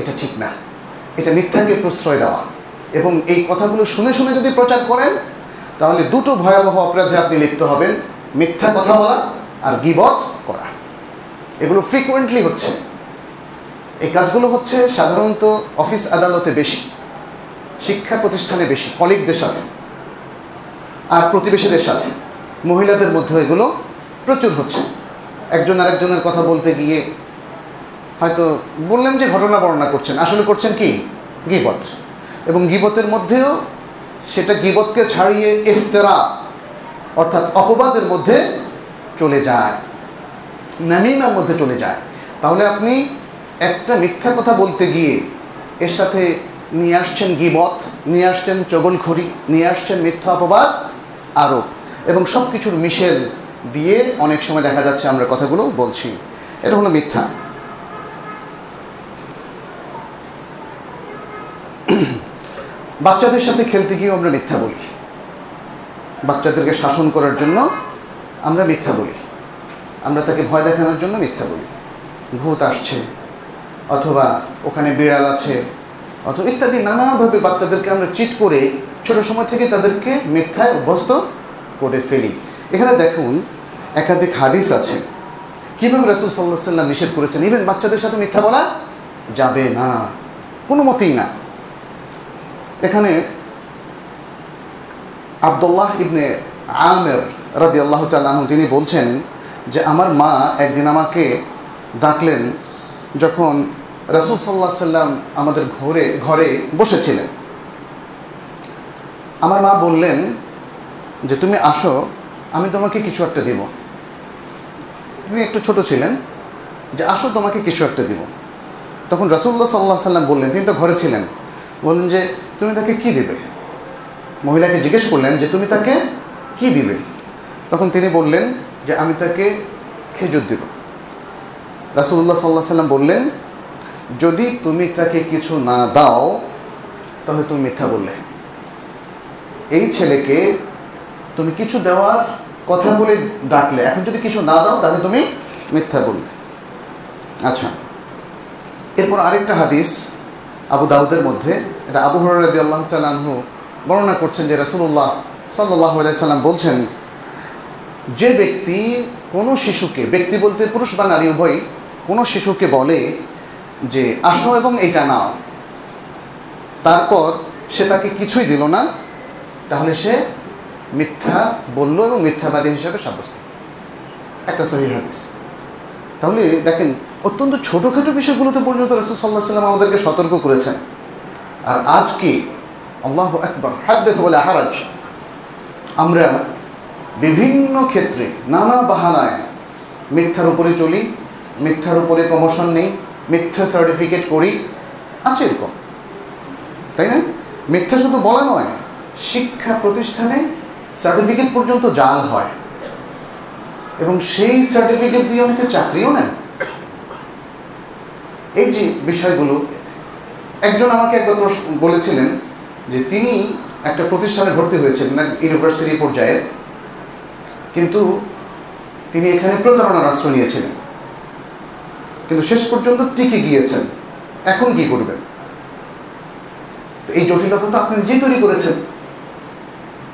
এটা ঠিক না, এটা মিথ্যাকে প্রশ্রয় দেওয়া। এবং এই কথাগুলো শুনে শুনে যদি প্রচার করেন তাহলে দুটো ভয়াবহ অপরাধে আপনি লিপ্ত হবেন, মিথ্যা কথা বলা আর গীবত করা। এগুলো ফ্রিকুয়েন্টলি হচ্ছে। এই কাজগুলো হচ্ছে সাধারণত অফিস আদালতে বেশি, শিক্ষা প্রতিষ্ঠানে বেশি, কলিগদের সাথে আর প্রতিবেশীদের সাথে, মহিলাদের মধ্যে এগুলো প্রচুর হচ্ছে। একজন আরেকজনের কথা বলতে গিয়ে হয়তো বললেন যে ঘটনা বর্ণনা করছেন, আসলে করছেন কি গীবত। এবং গীবতের মধ্যেও সেটা গীবতকে ছাড়িয়ে ইফতেরা অর্থাৎ অপবাদের মধ্যে চলে যায়, নামিমার মধ্যে চলে যায়। তাহলে আপনি একটা মিথ্যা কথা বলতে গিয়ে এর সাথে নিয়ে আসছেন গীবত, নিয়ে আসছেন চগলখড়ি, নিয়ে আসছেন মিথ্যা অপবাদ আরোপ, এবং সব কিছুর মিশেল দিয়ে অনেক সময় দেখা যাচ্ছে আমরা কথাগুলো বলছি। এটা হলো মিথ্যা। বাচ্চাদের সাথে খেলতে গিয়েও আমরা মিথ্যা বলি, বাচ্চাদেরকে শাসন করার জন্য আমরা মিথ্যা বলি, আমরা তাকে ভয় দেখানোর জন্য মিথ্যা বলি, ভূত আসছে অথবা ওখানে বিড়াল আছে অথবা ইত্যাদি নানাভাবে বাচ্চাদেরকে আমরা চিট করে ছোটো সময় থেকে তাদেরকে মিথ্যায় অভ্যস্ত করে ফেলি। এখানে দেখুন একাধিক হাদিস আছে কীভাবে রাসূল সাল্লাল্লাহু আলাইহি ওয়াসাল্লাম নিষেধ করেছেন। ইভেন বাচ্চাদের সাথে মিথ্যা বলা যাবে না, কোনো মতেই না। এখানে আব্দুল্লাহ ইবনে আমের রাদিয়াল্লাহু তাআলা আনহু তিনি বলছেন যে আমার মা একদিন আমাকে ডাকলেন যখন রাসূল সাল্লাল্লাহু আলাইহি ওয়াসাল্লাম আমাদের ঘরে বসেছিলেন। আমার মা বললেন যে তুমি আসো, আমি তোমাকে কিছু একটা দেব। তিনি একটু ছোট ছিলেন, যে আসো তোমাকে কিছু একটা দিব। তখন রাসূলুল্লাহ সাল্লাল্লাহু আলাইহি ওয়াসাল্লাম বললেন, তিনি তো ঘরে ছিলেন, বললেন যে তুমি তাকে কি দিবে? মহিলাকে জিজ্ঞেস করলেন যে তুমি তাকে কি দিবে? তখন তিনি বললেন যে আমি তাকে খেজুর দেব। রাসূলুল্লাহ সাল্লাল্লাহু আলাইহি ওয়াসাল্লাম বললেন যদি তুমি তাকে কিছু না দাও তাহলে তুমি মিথ্যা বললে। এই ছেলেকে তুমি কিছু দেওয়ার কথা বলে ডাকলে, এখন যদি কিছু না দাও তাহলে তুমি মিথ্যা বললে। আচ্ছা, এরপর আরেকটা হাদিস আবু দাউদের মধ্যে, এটা আবু হুরায়রা রাদিয়াল্লাহু তাআলা আনহু বর্ণনা করছেন যে রাসূলুল্লাহ সাল্লাল্লাহু আলাইহি সাল্লাম বলছেন যে ব্যক্তি কোনো শিশুকে, ব্যক্তি বলতে পুরুষ বা নারী উভয়, কোনো শিশুকে বলে যে আসো এবং এইটা নাও, তারপর সে তাকে কিছুই দিল না, তাহলে সে মিথ্যা বলল এবং মিথ্যাবাদী হিসাবে সাব্যস্ত। একটা সহিহ হাদিস। তাহলে দেখেন অত্যন্ত ছোটোখাটো বিষয়গুলোতে পর্যন্ত রাসূল সাল্লাল্লাহু আলাইহি ওয়াসাল্লাম আমাদেরকে সতর্ক করেছেন। আর আজকে আল্লাহু আকবার, হাদ্দিস ওয়ালা হারাজ, আমরা বিভিন্ন ক্ষেত্রে নানা বাহানায় মিথ্যার উপরে চলি, মিথ্যার উপরে প্রমোশন নেই, মিথ্যা সার্টিফিকেট করি, আছে এরকম, তাই না? মিথ্যা শুধু বলা নয়, শিক্ষা প্রতিষ্ঠানে সার্টিফিকেট পর্যন্ত জাল হয় এবং সেই সার্টিফিকেট দিয়ে অনেকে চাকরিও নেন। এই যে বিষয়গুলো, একজন আমাকে একবার বলেছিলেন যে তিনি একটা প্রতিষ্ঠানে ভর্তি হয়েছিলেন ইউনিভার্সিটি পর্যায়ে, কিন্তু তিনি এখানে প্রতারণার আশ্রয় নিয়েছিলেন, কিন্তু শেষ পর্যন্ত টিকে গিয়েছেন। এখন কি করবেন? এই জটিলতা তো আপনি নিজেই তৈরি করেছেন,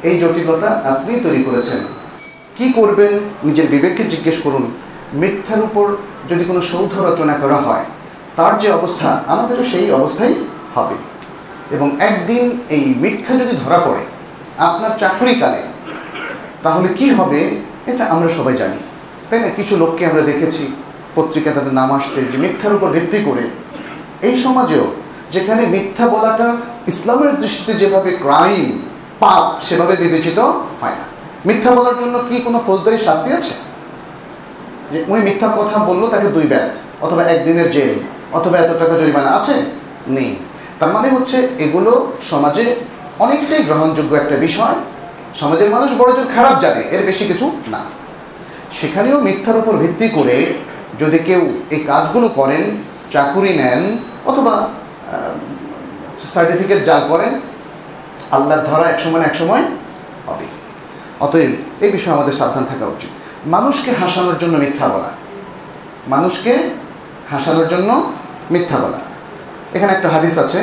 এই জটিলতা আপনি তৈরি করেছেন। কি করবেন নিজের বিবেককে জিজ্ঞেস করুন। মিথ্যার উপর যদি কোনো সৌধ রচনা করা হয়, তার যে অবস্থা আমাদেরও সেই অবস্থাই হবে। এবং একদিন এই মিথ্যা যদি ধরা পড়ে আপনার চাকরিকালে, তাহলে কি হবে এটা আমরা সবাই জানি, তাই না? কিছু লোককে আমরা দেখেছি পত্রিকায় তাদের নাম আসতে যে মিথ্যার উপর ভিত্তি করে। এই সমাজেও যেখানে মিথ্যা বলাটা ইসলামের দৃষ্টিতে যেভাবে ক্রাইম, পাপ, সেভাবে বিবেচিত হয় না। মিথ্যা বলার জন্য কি কোনো ফৌজদারি শাস্তি আছে? যে উনি মিথ্যা কথা বললো তাকে 2 ব্যাট অথবা 1 দিনের জেল অথবা এত টাকা জরিমানা আছে? নেই। তার মানে হচ্ছে এগুলো সমাজে অনেকটাই গ্রহণযোগ্য একটা বিষয়। সমাজের মানুষ বড়জোর খারাপ জানে, এর বেশি কিছু না। সেখানেও মিথ্যার উপর ভিত্তি করে যদি কেউ এই কাজগুলো করেন, চাকুরি নেন অথবা সার্টিফিকেট জাল করেন, আল্লাহর ধরা একসময় না একসময় হবে। অতএব এই বিষয়ে আমাদের সাবধান থাকা উচিত। মানুষকে হাসানোর জন্য মিথ্যা বলা, মানুষকে হাসানোর জন্য মিথ্যা বলা। এখানে একটা হাদিস আছে,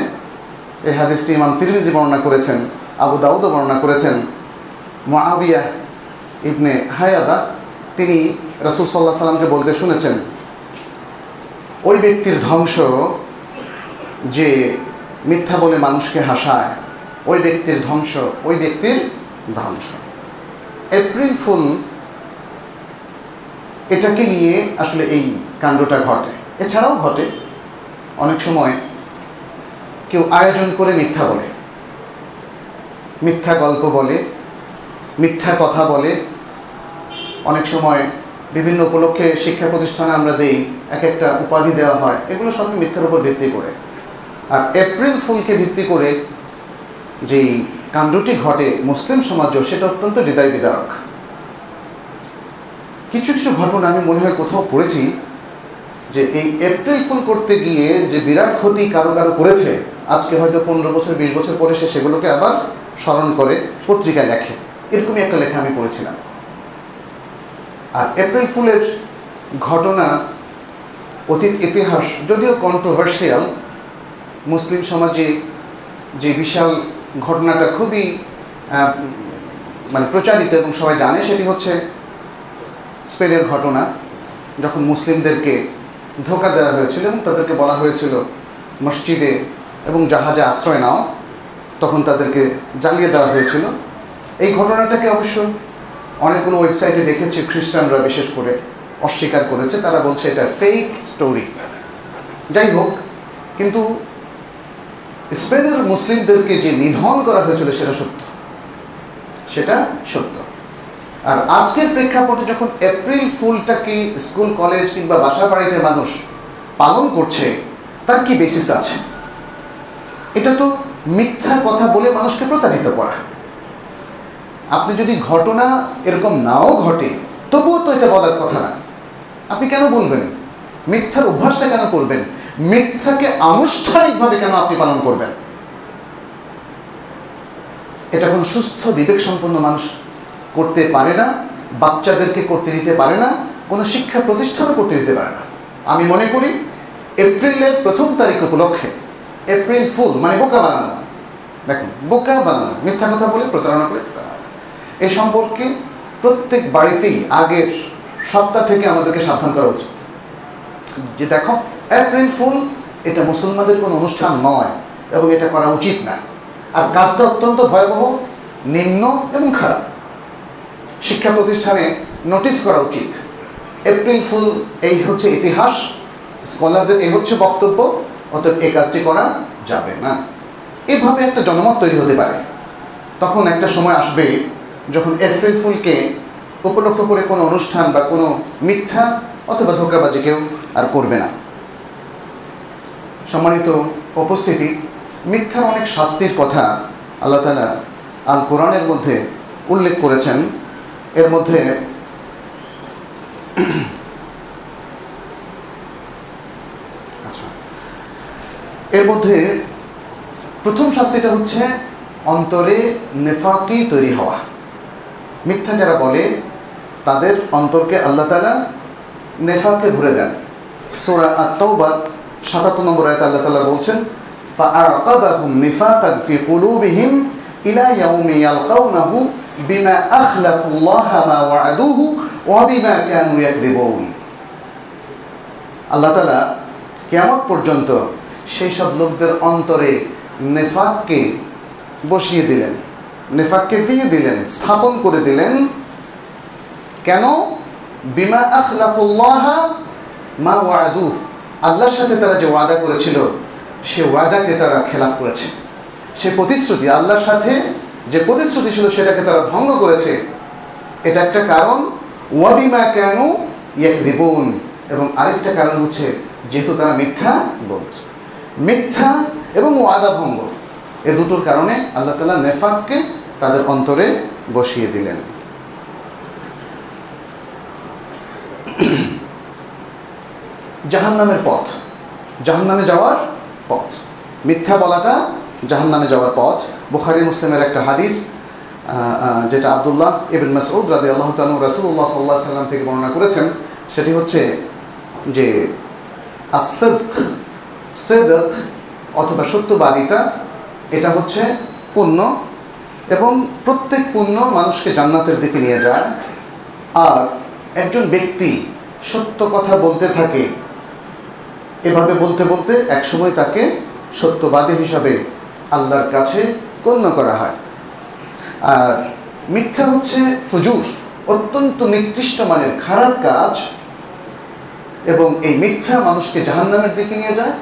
এই হাদিসটি ইমাম তিরমিজি বর্ণনা করেছেন, আবু দাউদও বর্ণনা করেছেন। মুআবিয়া ইবনে হায়াদা তিনি রাসূল সাল্লাল্লাহু আলাইহি সাল্লামকে বলতে শুনেছেন, ওই ব্যক্তির ধ্বংস যে মিথ্যা বলে মানুষকে হাসায়, ওই ব্যক্তির ধ্বংস, ওই ব্যক্তির ধ্বংস। এপ্রিল ফুল, এটাকে নিয়ে আসলে এই কাণ্ডটা ঘটে। এছাড়াও ঘটে অনেক সময় কেউ আয়োজন করে মিথ্যা বলে, মিথ্যা গল্প বলে, মিথ্যা কথা বলে। অনেক সময় বিভিন্ন উপলক্ষে শিক্ষা প্রতিষ্ঠানে আমরা দেই, এক একটা উপাধি দেওয়া হয়, এগুলো সবই মিথ্যার উপর ভিত্তি করে। আর এপ্রিল ফুলকে ভিত্তি করে যেই কাণ্ডটি ঘটে মুসলিম সমাজেও, সেটা অত্যন্ত হৃদয় বিদারক। কিছু কিছু ঘটনা আমি মনে হয় কোথাও পড়েছি যে এই এপ্রিল ফুল করতে গিয়ে যে বিরাট ক্ষতি কারো কারো করেছে, আজকে হয়তো 15 বছর 20 বছর পরে সে সেগুলোকে আবার স্মরণ করে পত্রিকায় লেখে। এরকমই একটা লেখা আমি পড়েছিলাম। আর এপ্রিল ফুলের ঘটনা, অতীত ইতিহাস যদিও কন্ট্রোভার্সিয়াল, মুসলিম সমাজে যে বিশাল ঘটনাটা খুবই মানে প্রচারিত এবং সবাই জানে, সেটি হচ্ছে স্পেনের ঘটনা, যখন মুসলিমদেরকে ধোঁকা দেওয়া হয়েছিল এবং তাদেরকে বলা হয়েছিল মসজিদে এবং জাহাজে আশ্রয় নাও, তখন তাদেরকে জ্বালিয়ে দেওয়া হয়েছিল। এই ঘটনাটাকে অবশ্য অনেকগুলো ওয়েবসাইটে দেখেছি, খ্রিস্টানরা বিশেষ করে অস্বীকার করেছে, তারা বলছে এটা ফেক স্টোরি। যাই হোক, কিন্তু স্পেনের মুসলিমদেরকে যে নিধন করা হয়েছিল সেটা সত্য, সেটা সত্য। আর আজকের প্রেক্ষাপটে যখন এপ্রিল ফুলটাকে স্কুল কলেজ কিংবা বাসা বাড়িতে মানুষ পালন করছে, তার কি বেসিস আছে? এটা তো মিথ্যা কথা বলে মানুষকে প্রতারিত করা। আপনি যদি ঘটনা এরকম নাও ঘটে, তবুও তো এটা বলার কথা না। আপনি কেন বলবেন? মিথ্যার অভ্যাসটা কেন করবেন? মিথ্যাকে আনুষ্ঠানিকভাবে কেন আপনি পালন করবেন? এটা কোনো সুস্থ বিবেক সম্পন্ন মানুষ করতে পারে না, বাচ্চাদেরকে করতে দিতে পারে না, কোনো শিক্ষা প্রতিষ্ঠানও করতে দিতে পারে না। আমি মনে করি এপ্রিলের 1 তারিখ উপলক্ষে এপ্রিল ফুল মানে বোকা বানানো, দেখুন বোকা বানানো, মিথ্যা কথা বলে প্রতারণা করে এ সম্পর্কে প্রত্যেক বাড়িতেই আগের সপ্তাহ থেকে আমাদেরকে সাবধান করা উচিত যে দেখো, এপ্রিল ফুল এটা মুসলমানদের কোনো অনুষ্ঠান নয় এবং এটা করা উচিত না। আর কাজটা অত্যন্ত ভয়াবহ, নিম্ন এবং খারাপ। শিক্ষা প্রতিষ্ঠানে নোটিশ করা উচিত, এপ্রিল ফুল এই হচ্ছে ইতিহাস, স্কলারদের এই হচ্ছে বক্তব্য, অতএব এই কাজটি করা যাবে না। এভাবে একটা জনমত তৈরি হতে পারে। তখন একটা সময় আসবে যখন এপ্রিল ফুলকে উপলক্ষ করে কোনো অনুষ্ঠান বা কোনো মিথ্যা অথবা ধোঁকাবাজি কেউ আর করবে না। সম্মানিত উপস্থিতি, মিথ্যার অনেক শাস্তির কথা আল্লাহ তাআলা আল কোরআনের মধ্যে উল্লেখ করেছেন। এর মধ্যে প্রথম শাস্তিটা হচ্ছে অন্তরে নেফাকি তৈরি হওয়া। মিথ্যা যারা বলে তাদের অন্তরকে আল্লাহ তাআলা নেফাকে ভরে দেন। সূরা আত-তাওবার ৭৭ নম্বর আয়াতে আল্লাহ তাআলা বলছেন, ফাআকাবাহুম নিফাকান ফি কুলুবিহিম ইলা ইয়াউমি ইয়ালকাউনাহু বিমা আখলাফুল্লাহ মা ওয়া'আদুহু ওয়া বিমা কানু ইয়াকযিবুন। আল্লাহ তাআলা কিয়ামত পর্যন্ত সেই সব লোকদের অন্তরে নেফাককে বসিয়ে দিলেন, নেফাককে দিয়ে দিলেন, স্থাপন করে দিলেন। কেন? বিমা আখলাফুল্লাহ মা ওয়া'আদুহু, আল্লাহর সাথে তারা যে ওয়াদা করেছিল সে ওয়াদাকে তারা খেলাফ করেছে। সে প্রতিশ্রুতি, আল্লাহর সাথে যে প্রতিশ্রুতি ছিল সেটাকে তারা ভঙ্গ করেছে। এটা একটা কারণ। ওয়া বিমা কানু ইয়াকযিবুন, এবং আরেকটা কারণ হচ্ছে যেহেতু তারা মিথ্যা বলছে। মিথ্যা এবং ওয়াদা ভঙ্গ, এ দুটোর কারণে আল্লাহ তাআলা নেফাককে তাদের অন্তরে বসিয়ে দিলেন। জাহান্নামের পথ, জাহান্নামে যাওয়ার পথ, মিথ্যা বলাটা জাহান্নামে যাওয়ার পথ। বুখারী মুসলিমের একটা হাদিস, যেটা আব্দুল্লাহ ইবনে মাসউদ রাদিয়াল্লাহু তাআলা রাসূলুল্লাহ সাল্লাল্লাহু আলাইহি ওয়াসাল্লাম থেকে বর্ণনা করেছেন। সেটি হচ্ছে যে as-sidq, সিদক অথবা সত্যবাদিতা, এটা হচ্ছে পুণ্য এবং প্রত্যেক পুণ্য মানুষকে জান্নাতের দিকে নিয়ে যায়। আর একজন ব্যক্তি সত্য কথা বলতে থাকে, এভাবে বলতে বলতে একসময় তাকে সত্যবাদী হিসাবে আল্লাহর কাছে গণ্য করা হয়। আর মিথ্যা হচ্ছে ফুজুর, অত্যন্ত নিকৃষ্ট মানের খারাপ কাজ, এবং এই মিথ্যা মানুষকে জাহান্নামের দিকে নিয়ে যায়।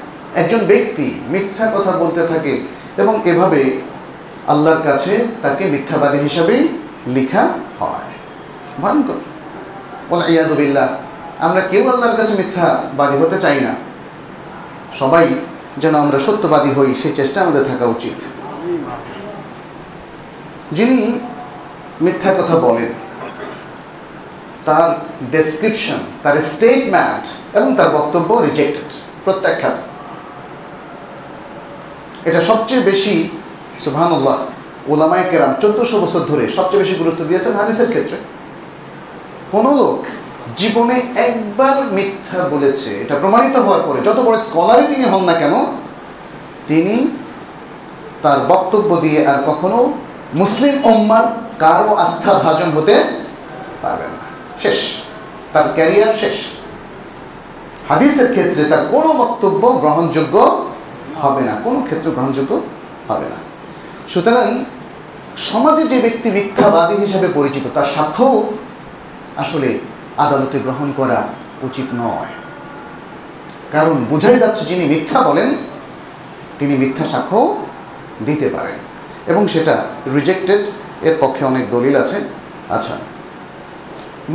একজন ব্যক্তি মিথ্যা কথা বলতে থাকে এবং এভাবে আল্লাহর কাছে তাকে মিথ্যাবাদী হিসাবেই লেখা হয়। ভয়ঙ্কর, ওয়াল-ইয়াযু বিল্লাহ। আমরা কেউ আল্লাহর কাছে মিথ্যাবাদী হতে চাই না। সবাই যেন আমরা সত্যবাদী হই, সেই চেষ্টা আমাদের থাকা উচিত। যিনি মিথ্যা কথা বলেন তার ডেসক্রিপশন, তার স্টেটমেন্ট এবং তার বক্তব্য রিজেক্টেড প্রত্যাখ্যাত। এটা সবচেয়ে বেশি সুবহানাল্লাহ উলামায়ে কেরাম 1400 বছর ধরে সবচেয়ে বেশি গুরুত্ব দিয়েছেন হাদিসের ক্ষেত্রে। কোনো লোক জীবনে একবার মিথ্যা বলেছে, এটা প্রমাণিত হওয়ার পরে যত বড় স্কলারই তিনি হন না কেন, তিনি তার বক্তব্য দিয়ে আর কখনো মুসলিম উম্মার কারো আস্থা ভাজন হতে পারবেন না। শেষ, তার ক্যারিয়ার শেষ। হাদিসের ক্ষেত্রে তার কোনো বক্তব্য গ্রহণযোগ্য হবে না, কোনো ক্ষেত্রে গ্রহণযোগ্য হবে না। সুতরাং সমাজে যে ব্যক্তি মিথ্যাবাদী হিসেবে পরিচিত, তার সাক্ষ্য আসলে আদালতে গ্রহণ করা উচিত নয়। কারণ বোঝাই যাচ্ছে যিনি মিথ্যা বলেন তিনি মিথ্যা সাক্ষ্য দিতে পারেন এবং সেটা রিজেক্টেড। এর পক্ষে অনেক দলিল আছে। আচ্ছা,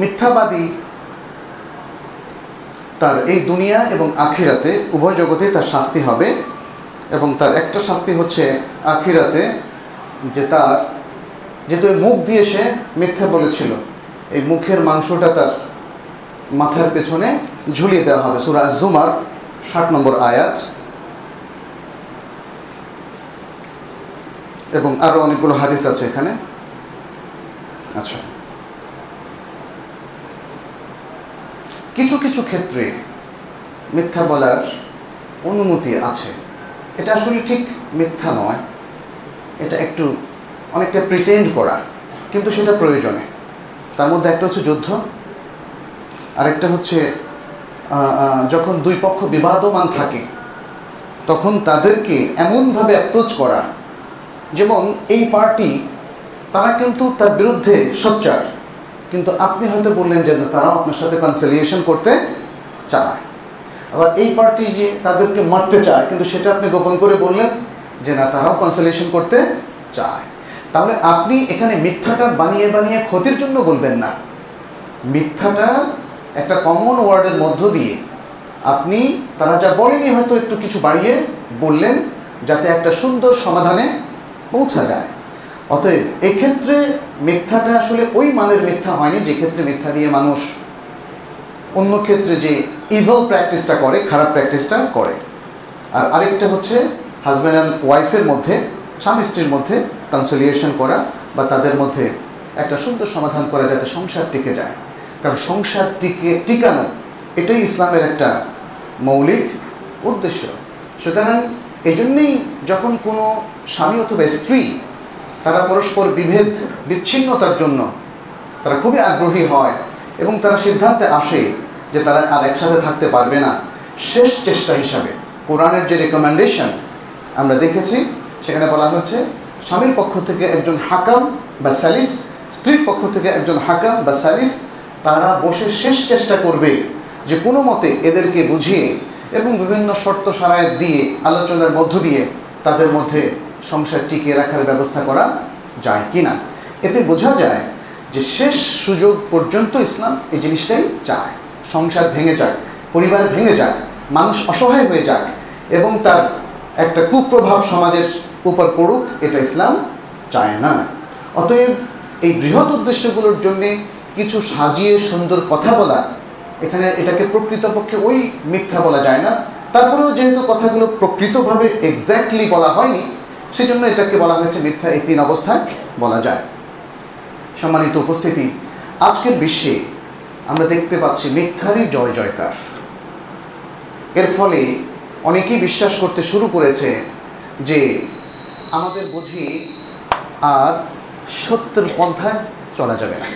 মিথ্যাবাদী তার এই দুনিয়া এবং আখিরাতে উভয় জগতে তার শাস্তি হবে, এবং তার একটা শাস্তি হচ্ছে আখিরাতে, যে তার যেহেতু মুখ দিয়ে সে মিথ্যা বলেছিল, এই মুখের মাংসটা তার মাথার পেছনে ঝুলিয়ে দেওয়া হবে। সূরা আজ-জুমার 60 নম্বর আয়াত। এবং আরও অনেকগুলো হাদিস আছে এখানে। আচ্ছা, কিছু কিছু ক্ষেত্রে মিথ্যা বলার অনুমতি আছে। এটা আসলে ঠিক মিথ্যা নয়, এটা একটু অনেকটা প্রিটেন্ড করা, কিন্তু সেটা প্রয়োজনে। তার মধ্যে একটা হচ্ছে যুদ্ধ, আরেকটা হচ্ছে যখন দুই পক্ষ বিবাদমান থাকে তখন তাদেরকে এমনভাবে অ্যাপ্রোচ করা, যেমন এই পার্টি তারা কিন্তু তার বিরুদ্ধে সোচ্চার, কিন্তু আপনি হয়তো বললেন যে তারাও আপনার সাথে কনসিলিয়েশন করতে চায়। আবার এই পার্টি যে তাদেরকে মারতে চায়, কিন্তু সেটা আপনি গোপন করে বললেন যে না, তারাও কনসিলিয়েশন করতে চায়। তাহলে আপনি এখানে মিথ্যাটা বানিয়ে বানিয়ে ক্ষতির জন্য বলবেন না। মিথ্যাটা একটা কমন ওয়ার্ডের মধ্য দিয়ে আপনি তারা যা বলেনি হয়তো একটু কিছু বাড়িয়ে বললেন, যাতে একটা সুন্দর সমাধানে পৌঁছা যায়। অতএব এক্ষেত্রে মিথ্যাটা আসলে ওই মানের মিথ্যা হয়নি যে ক্ষেত্রে মিথ্যা দিয়ে মানুষ অন্য ক্ষেত্রে যে ইভিল প্র্যাকটিসটা করে, খারাপ প্র্যাকটিসটা করে। আর আরেকটা হচ্ছে হাজব্যান্ড অ্যান্ড ওয়াইফের মধ্যে, স্বামী স্ত্রীর মধ্যে কনসিলিয়েশন করা বা তাদের মধ্যে একটা সুন্দর সমাধান করা, যাতে সংসার টিকে যায়। কারণ সংসার টিকানো এটাই ইসলামের একটা মৌলিক উদ্দেশ্য। সুতরাং এই জন্যেই যখন কোনো স্বামী অথবা স্ত্রী তারা পরস্পর বিচ্ছিন্নতার জন্য তারা খুবই আগ্রহী হয় এবং তারা সিদ্ধান্তে আসে যে তারা আর একসাথে থাকতে পারবে না, শেষ চেষ্টা হিসাবে কোরআনের যে রেকমেন্ডেশন আমরা দেখেছি সেখানে বলা হয়েছে স্বামীর পক্ষ থেকে একজন হাকাম বা সালিস, স্ত্রীর পক্ষ থেকে একজন হাকাম বা সালিস, তারা বসে শেষ চেষ্টা করবে যে কোনো মতে এদেরকে বুঝিয়ে এবং বিভিন্ন শর্ত সারায়ত দিয়ে আলোচনার মধ্য দিয়ে তাদের মধ্যে সংসার টিকিয়ে রাখার ব্যবস্থা করা যায় কিনা। এতে বোঝা যায় যে শেষ সুযোগ পর্যন্ত ইসলাম এই জিনিসটাই চায়, সংসার ভেঙে যাক, পরিবার ভেঙে যাক, মানুষ অসহায় হয়ে যাক এবং তার একটা কুপ্রভাব সমাজের উপর পড়ুক, এটা ইসলাম চায় না। অতএব এই বৃহৎ উদ্দেশ্যগুলোর জন্যে কিছু সাজিয়ে সুন্দর কথা বলা, এখানে এটাকে প্রকৃতপক্ষে ওই মিথ্যা বলা যায় না। তারপরেও যেহেতু কথাগুলো প্রকৃতভাবে এক্স্যাক্টলি বলা হয়নি, সেজন্য এটাকে বলা হয়েছে মিথ্যা। এই 3 অবস্থায় বলা যায়। সম্মানিত উপস্থিতি, আজকের বিশ্বে আমরা দেখতে পাচ্ছি মিথ্যারই জয় জয়কার। এর ফলে অনেকেই বিশ্বাস করতে শুরু করেছে যে আমাদের বুঝি আর সত্যের পন্থায় চলা যাবে না।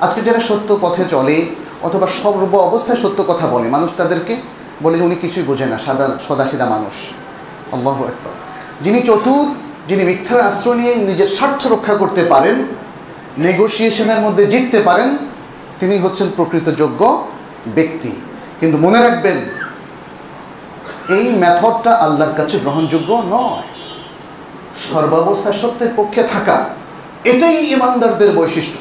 আজকে যারা সত্য পথে চলে অথবা সর্ব অবস্থায় সত্য কথা বলে, মানুষ তাদেরকে বলে যে উনি কিছুই বোঝে না, সদাসিধা মানুষ। আল্লাহু আকবার। যিনি চতুর, যিনি মিথ্যার আশ্রয় নিয়ে নিজের স্বার্থ রক্ষা করতে পারেন, নেগোসিয়েশনের মধ্যে জিততে পারেন, তিনি হচ্ছেন প্রকৃত যোগ্য ব্যক্তি। কিন্তু মনে রাখবেন, এই মেথডটা আল্লাহর কাছে গ্রহণযোগ্য নয়। সর্বাবস্থায় সত্যের পক্ষে থাকা, এটাই ইমানদারদের বৈশিষ্ট্য।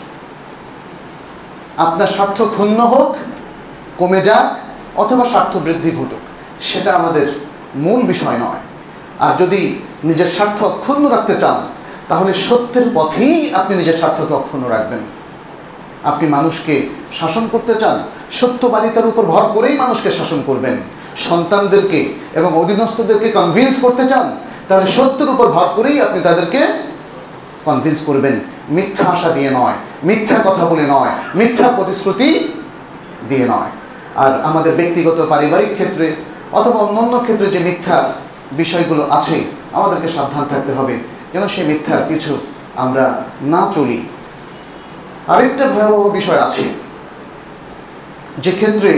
আপনার স্বার্থ ক্ষুণ্ণ হোক, কমে যাক অথবা স্বার্থ বৃদ্ধি ঘটুক, সেটা আমাদের মূল বিষয় নয়। আর যদি নিজের স্বার্থ অক্ষুণ্ণ রাখতে চান, তাহলে সত্যের পথেই আপনি নিজের স্বার্থকে অক্ষুণ্ণ রাখবেন। আপনি মানুষকে শাসন করতে চান, সত্যবাদিতার উপর ভর করেই মানুষকে শাসন করবেন। সন্তানদেরকে এবং অধীনস্থদেরকে কনভিন্স করতে চান, তাহলে সত্যের উপর ভর করেই আপনি তাদেরকে কনভিন্স করবেন, মিথ্যা আশা দিয়ে নয়, মিথ্যা কথা বলে নয়, মিথ্যা প্রতিশ্রুতি দিয়ে নয়। আর আমাদের ব্যক্তিগত পারিবারিক ক্ষেত্রে অথবা অন্যান্য ক্ষেত্রে যে মিথ্যা বিষয়গুলো আছে, আমাদেরকে সাবধান থাকতে হবে যেন সেই মিথ্যার পিছু আমরা না চলি। আরেকটা ভয়াবহ বিষয় আছে, যে ক্ষেত্রে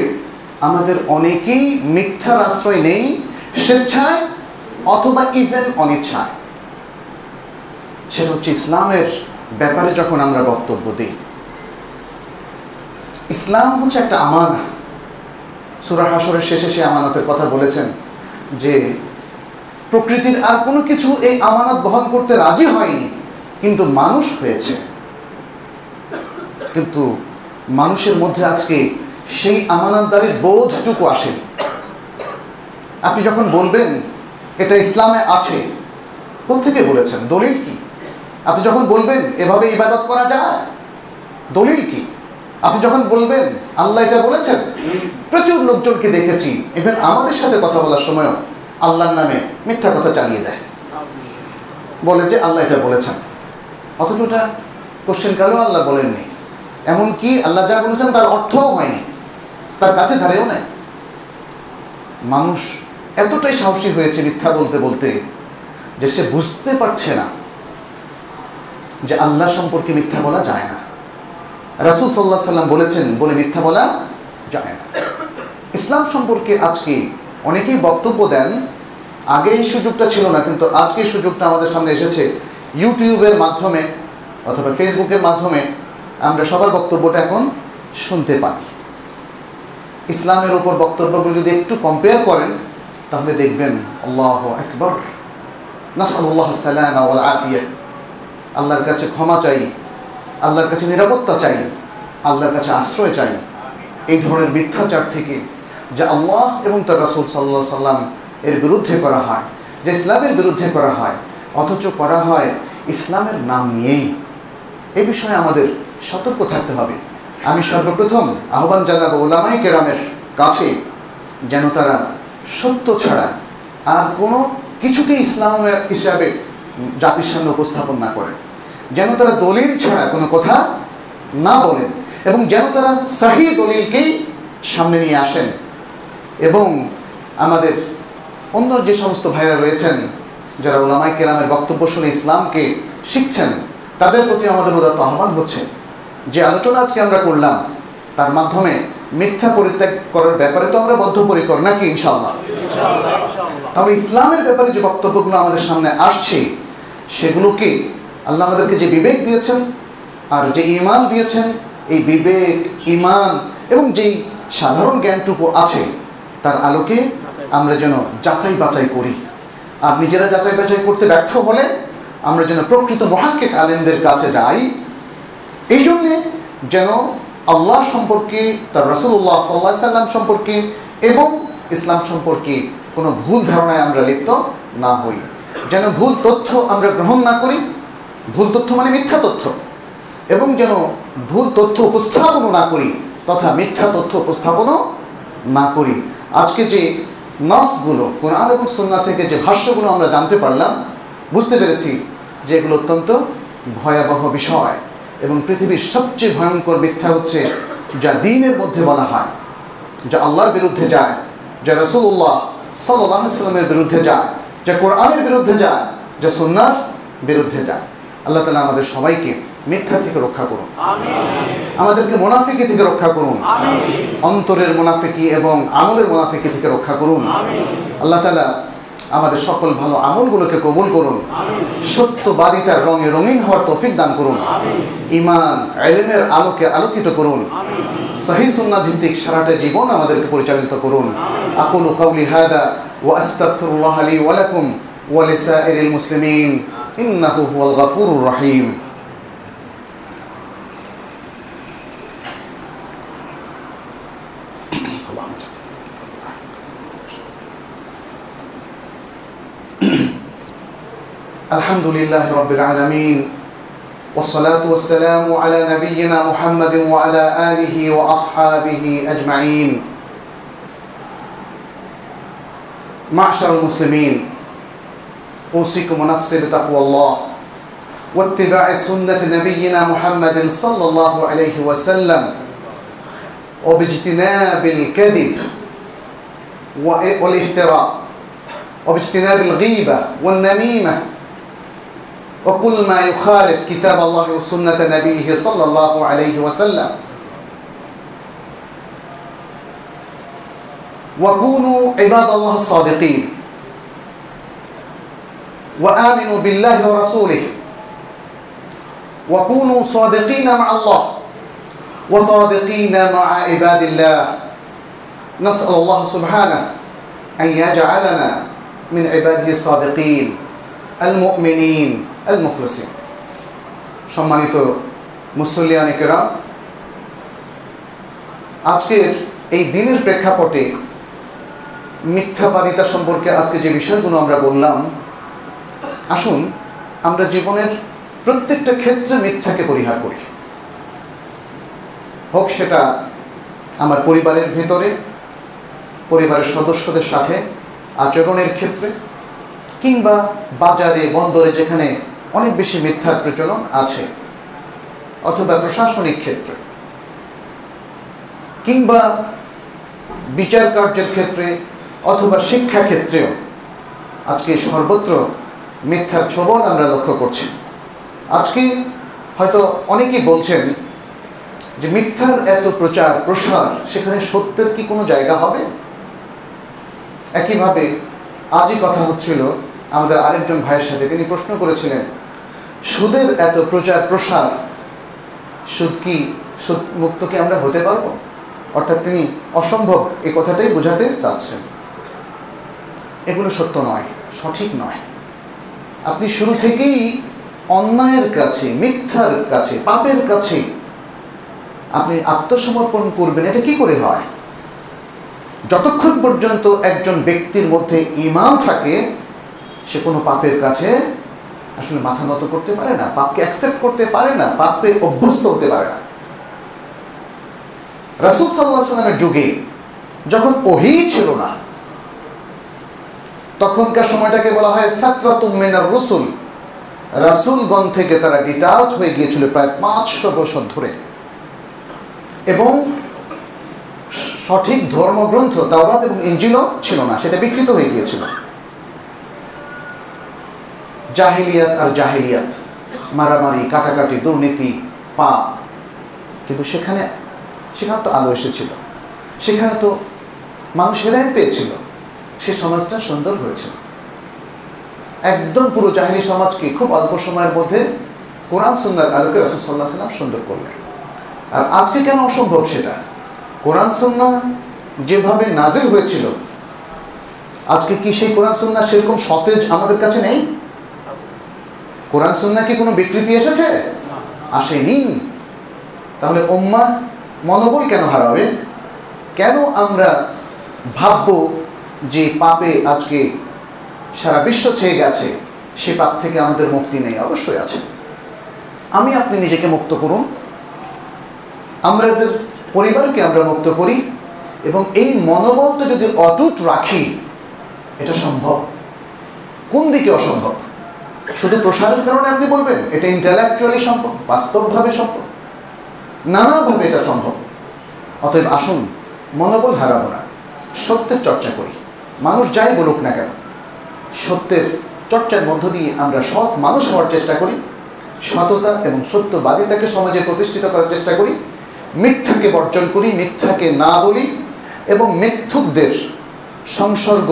আমাদের অনেকেই মিথ্যার আশ্রয় নেই, স্বেচ্ছায় অথবা ইভেন অনিচ্ছায়। সেটা হচ্ছে ইসলামের ব্যাপারে যখন আমরা বক্তব্য দিই। ইসলাম হচ্ছে একটা আমানত। সূরা হাশরের শেষে সে আমানতের কথা বলেছেন যে প্রকৃতির আর কোনো কিছু এই আমানত বহন করতে রাজি হয়নি, কিন্তু মানুষ হয়েছে। কিন্তু মানুষের মধ্যে আজকে সেই আমানতদারির বোধটুকু আসেনি। আপনি যখন বলবেন এটা ইসলামে আছে, কোত্থেকে বলেছেন, দলিল কি? আপনি যখন বলবেন এভাবে ইবাদত করা যায়, দলিল কি? আপনি যখন বলবেন আল্লাহ এটা বলেছেন, প্রচুর লোকজনকে দেখেছি ইভেন আমাদের সাথে কথা বলার সময়ও আল্লাহর নামে মিথ্যা কথা চালিয়ে দেয়, বলে যে আল্লাহ এটা বলেছেন, অথচ ওটা কোশ্চেন কালেও আল্লাহ বলেননি। এমনকি আল্লাহ যা বলেছেন তার অর্থও হয়নি, তার কাছে ধারেও নেই। মানুষ এতটাই সাহসী হয়েছে মিথ্যা বলতে বলতে যে সে বুঝতে পারছে না যে আল্লাহ সম্পর্কে মিথ্যা বলা যায় না, রাসূল সাল্লাল্লাহু আলাইহি সাল্লাম বলেছেন বলে মিথ্যা বলা যায় না। ইসলাম সম্পর্কে আজকে অনেকেই বক্তব্য দেন, আগে এই সুযোগটা ছিল না, কিন্তু আজকে এই সুযোগটা আমাদের সামনে এসেছে। ইউটিউবের মাধ্যমে অথবা ফেসবুকের মাধ্যমে আমরা সবার বক্তব্যটা এখন শুনতে পাই। ইসলামের উপর বক্তব্যগুলো যদি একটু কম্পেয়ার করেন তাহলে দেখবেন আল্লাহু আকবার, নাসআলুল্লাহ আসসালামা ওয়াল আফিয়া। আল্লাহর কাছে ক্ষমা চাই, আল্লাহর কাছে নিরাপত্তা চাই, আল্লাহর কাছে আশ্রয় চাই এই ধরনের মিথ্যাচার থেকে, যা আল্লাহ এবং তার রাসূল সাল্লাল্লাহু আলাইহি সাল্লাম এর বিরুদ্ধে করা হয়, যে ইসলামের বিরুদ্ধে করা হয়, অথচ করা হয় ইসলামের নাম নিয়েই। এই বিষয়ে আমাদের সতর্ক থাকতে হবে। আমি সর্বপ্রথম আহ্বান জানাবো উলামায়ে কেরামের কাছে, যেন তারা সত্য ছাড়া আর কোনো কিছুকে ইসলামের হিসাবে জাতির সামনে উপস্থাপন না করেন, যেন তারা দলিল ছাড়া কোনো কথা না বলেন, এবং যেন তারা সহিহ দলিলকেই সামনে নিয়ে আসেন। এবং আমাদের অন্য যে সমস্ত ভাইরা রয়েছেন যারা উলামায়ে কেরামের বক্তব্য শুনে ইসলামকে শিখছেন, তাদের প্রতি আমাদের উদাত্ত আহ্বান হচ্ছে যে আলোচনা আজকে আমরা করলাম তার মাধ্যমে মিথ্যা পরিত্যাগ করার ব্যাপারে তো আমরা বদ্ধপরিকর নাকি ইনশাআল্লাহ। তবে ইসলামের ব্যাপারে যে বক্তব্যগুলো আমাদের সামনে আসছে সেগুলোকে আল্লাহ আমাদেরকে যে বিবেক দিয়েছেন আর যে ঈমান দিয়েছেন, এই বিবেক, ঈমান এবং যেই সাধারণ জ্ঞানটুকু আছে তার আলোকে আমরা যেন যাচাই বাছাই করি। আর নিজেরা যাচাই বাছাই করতে ব্যর্থ হলে আমরা যেন প্রকৃত মুহাক্কিক আলেমদের কাছে যাই, এই জন্যে যেন আল্লাহ সম্পর্কে, তার রাসূলুল্লাহ সাল্লাল্লাহু আলাইহি সাল্লাম সম্পর্কে এবং ইসলাম সম্পর্কে কোনো ভুল ধারণায় আমরা লিপ্ত না হই, যেন ভুল তথ্য আমরা গ্রহণ না করি, ভুল তথ্য মানে মিথ্যা তথ্য, এবং যেন ভুল তথ্য উপস্থাপনও না করি তথা মিথ্যা তথ্য উপস্থাপনও না করি। আজকে যে নাসগুলো কোরআন এবং সুন্নাহ থেকে যে ভাষ্যগুলো আমরা জানতে পারলাম, বুঝতে পেরেছি যে এগুলো অত্যন্ত ভয়াবহ বিষয়, এবং পৃথিবীর সবচেয়ে ভয়ঙ্কর মিথ্যা হচ্ছে যা দ্বীনের মধ্যে বলা হয়, যা আল্লাহর বিরুদ্ধে যায়, যা রাসূলুল্লাহ সাল্লাল্লাহু আলাইহি ওয়াসাল্লামের বিরুদ্ধে যায়, যা কোরআনের বিরুদ্ধে যায়, যা সুন্নাহর বিরুদ্ধে যায়। আল্লাহ তাআলা আমাদের সবাইকে মিথ্যা থেকে রক্ষা করুন, আমাদেরকে মুনাফিকি থেকে রক্ষা করুন, অন্তরের মুনাফিকি এবং আমলের মুনাফিকি থেকে রক্ষা করুন। আল্লাহ তাআলা আমাদের সকল ভালো আমলগুলোকে কবুল করুন, সত্যবাদিতার রঙে রঙিন হওয়ার তৌফিক দান করুন, ঈমান ইলমের আলোকে আলোকিত করুন, সহিহ সুন্নাহ ভিত্তিক সারাটা জীবন আমাদেরকে পরিচালিত করুন। আকুলু কাওলি হাদা ওয়া আস্তাগফিরুল্লাহ লি ওয়া লাকুম ওয়া লিসাইরিল মুসলিমিন ইন্নাহু হুয়াল গফুরুর রহিম। الحمد لله رب العالمين والصلاة والسلام على نبينا محمد وعلى آله وأصحابه أجمعين. معشر المسلمين، أوصيكم ونفسي بتقوى الله واتباع سنة نبينا محمد صلى الله عليه وسلم وباجتناب الكذب والافتراء وباجتناب الغيبة والنميمة وكل ما يخالف كتاب الله وسنة نبيه صلى الله عليه وسلم. وكونوا عباد الله الصادقين وآمنوا بالله ورسوله وكونوا صادقين مع الله وصادقين مع عباد الله. نسأل الله سبحانه أن يجعلنا من عباده الصادقين المؤمنين المخلصين. সম্মানিত মুসল্লিয়ান কেরাম, আজকের এই দিনের প্রেক্ষাপটে মিথ্যাবাদিতা সম্পর্কে আজকে যে বিষয়গুলো আমরা বললাম, আসুন আমরা জীবনের প্রত্যেকটা ক্ষেত্রে মিথ্যাকে পরিহার করি। হোক সেটা আমার পরিবারের ভিতরে, পরিবারের সদস্যদের সাথে আচরণের ক্ষেত্রে, কিংবা বাজারে বন্দরে যেখানে অনেক বেশি মিথ্যার প্রচলন আছে, অথবা প্রশাসনিক ক্ষেত্রে, কিংবা বিচার কার্যের ক্ষেত্রে, অথবা শিক্ষা ক্ষেত্রেও আজকে সর্বত্র মিথ্যার ছোবল আমরা লক্ষ্য করছি। আজকে হয়তো অনেকেই বলছেন যে মিথ্যার এত প্রচার প্রসার, সেখানে সত্যের কি কোনো জায়গা হবে? একইভাবে আজই কথা হচ্ছিল আমাদের আরেকজন ভাইয়ের সাথে, তিনি প্রশ্ন করেছিলেন, সুদের এত প্রচার প্রসার, সুদ মুক্ত কি আমরা হতে পারবো? অর্থাৎ তিনি অসম্ভব এই কথাটাই বোঝাতে চাচ্ছেন। এগুলো সত্য নয়, সঠিক নয়। আপনি শুরু থেকেই অন্যায়ের কাছে, মিথ্যার কাছে, পাপের কাছে আপনি আত্মসমর্পণ করবেন, এটা কি করে হয়? যতক্ষণ পর্যন্ত একজন ব্যক্তির মধ্যে ঈমান থাকে, সে কোনো পাপের কাছে আসলে মাথা নত করতে পারে না, পাপকে অ্যাকসেপ্ট করতে পারে না, পাপে অভ্যস্ত হতে পারে না। রাসূল সাল্লাল্লাহু আলাইহি ওয়াসাল্লামের যুগে যখন ওহী ছিল না, তখনকার সময়টাকে বলা হয় ফাতরাতুম মিনার রাসূল। রাসূলগণ থেকে তারা ডিটাচ হয়ে গিয়েছিল প্রায় 500 বছর ধরে, এবং সঠিক ধর্মগ্রন্থ তাওরাত এবং ইনজিলও ছিল না, সেটা বিকৃত হয়ে গিয়েছিল। জাহিলিয়াত আর জাহিলিয়াত, মারামারি, কাটাকাটি, দুর্নীতি, পাপ। কিন্তু সেখানে তো আলো এসেছিল, সেখানে তো মানুষ হেদায়েত পেয়েছিল, সে সমাজটা সুন্দর হয়েছিল। একদম পুরো জাহিলি সমাজকে খুব অল্প সময়ের মধ্যে কোরআন সুন্নাহর আলোকে রাসূল সাল্লাল্লাহু আলাইহি ওয়াসাল্লাম সুন্দর করলেন। আর আজকে কেন অসম্ভব সেটা? কোরআন সুন্নাহ যেভাবে নাজিল হয়েছিল, আজকে কি সেই কোরআন সুন্নাহ সেরকম সতেজ আমাদের কাছে নেই? কোরআন সুন্নাহ কি কোনো বিকৃতি এসেছে? আসেনি। তাহলে উম্মাহ মনোবল কেন হারাবে? কেন আমরা ভাববো যে পাপে আজকে সারা বিশ্ব ছেয়ে গেছে, সে পাপ থেকে আমাদের মুক্তি নেই? অবশ্যই আছে। আমি আপনি নিজেকে মুক্ত করুন, আমাদের পরিবারকে আমরা মুক্ত করি, এবং এই মনোবলটা যদি অটুট রাখি, এটা সম্ভব। কোন দিকে অসম্ভব? শুধু প্রসারের কারণে আপনি বলবেন এটা ইন্টালেকচুয়ালি সম্ভব, বাস্তবভাবে সম্ভব, নানাভাবে এটা সম্ভব। অতএব আসুন মনোবল হারাবো না, সত্যের চর্চা করি। মানুষ যাই বলুক না কেন, সত্যের চর্চার মধ্য দিয়ে আমরা সৎ মানুষ হওয়ার চেষ্টা করি, সততা এবং সত্যবাদিতাকে সমাজে প্রতিষ্ঠিত করার চেষ্টা করি, মিথ্যাকে বর্জন করি, মিথ্যাকে না বলি, এবং মিথ্যুকদের সংসর্গ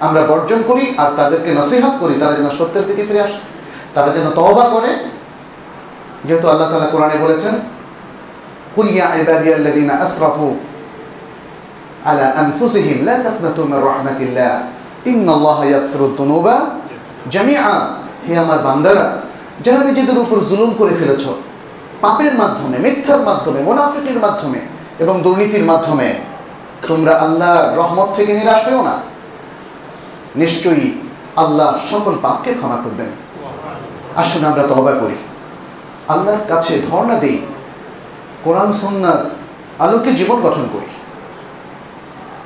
আমরা বর্জন করি, আর তাদেরকে নসিহত করি তারা যেন সত্যের দিকে ফিরে আসে, তারা যেন তওবা করে। যেহেতু আল্লাহ তাআলা কোরআনে বলেছেন, কুল ইয়া ইবাদিয়াল্লাযীনা আসরাফু আলা আনফুসিহিম লা তাকনাতু মির রাহমাতিল্লাহ ইন্নাল্লাহা ইয়াগফিরুদ যুনুবা জামিআ। হে আমার বান্দারা, যারা নিজেদের উপর জুলুম করে ফেলেছ পাপের মাধ্যমে, মিথ্যার মাধ্যমে, মুনাফিকের মাধ্যমে এবং দুর্নীতির মাধ্যমে, তোমরা আল্লাহর রহমত থেকে নিরাশ হও না। নিশ্চয়ই আল্লাহ সকল পাপকে ক্ষমা করবেন। আসুন আমরা তওবা করি, আল্লাহর কাছে ধর্ণা দেই, কোরআন সুন্নাহর আলোকে জীবন গঠন করি,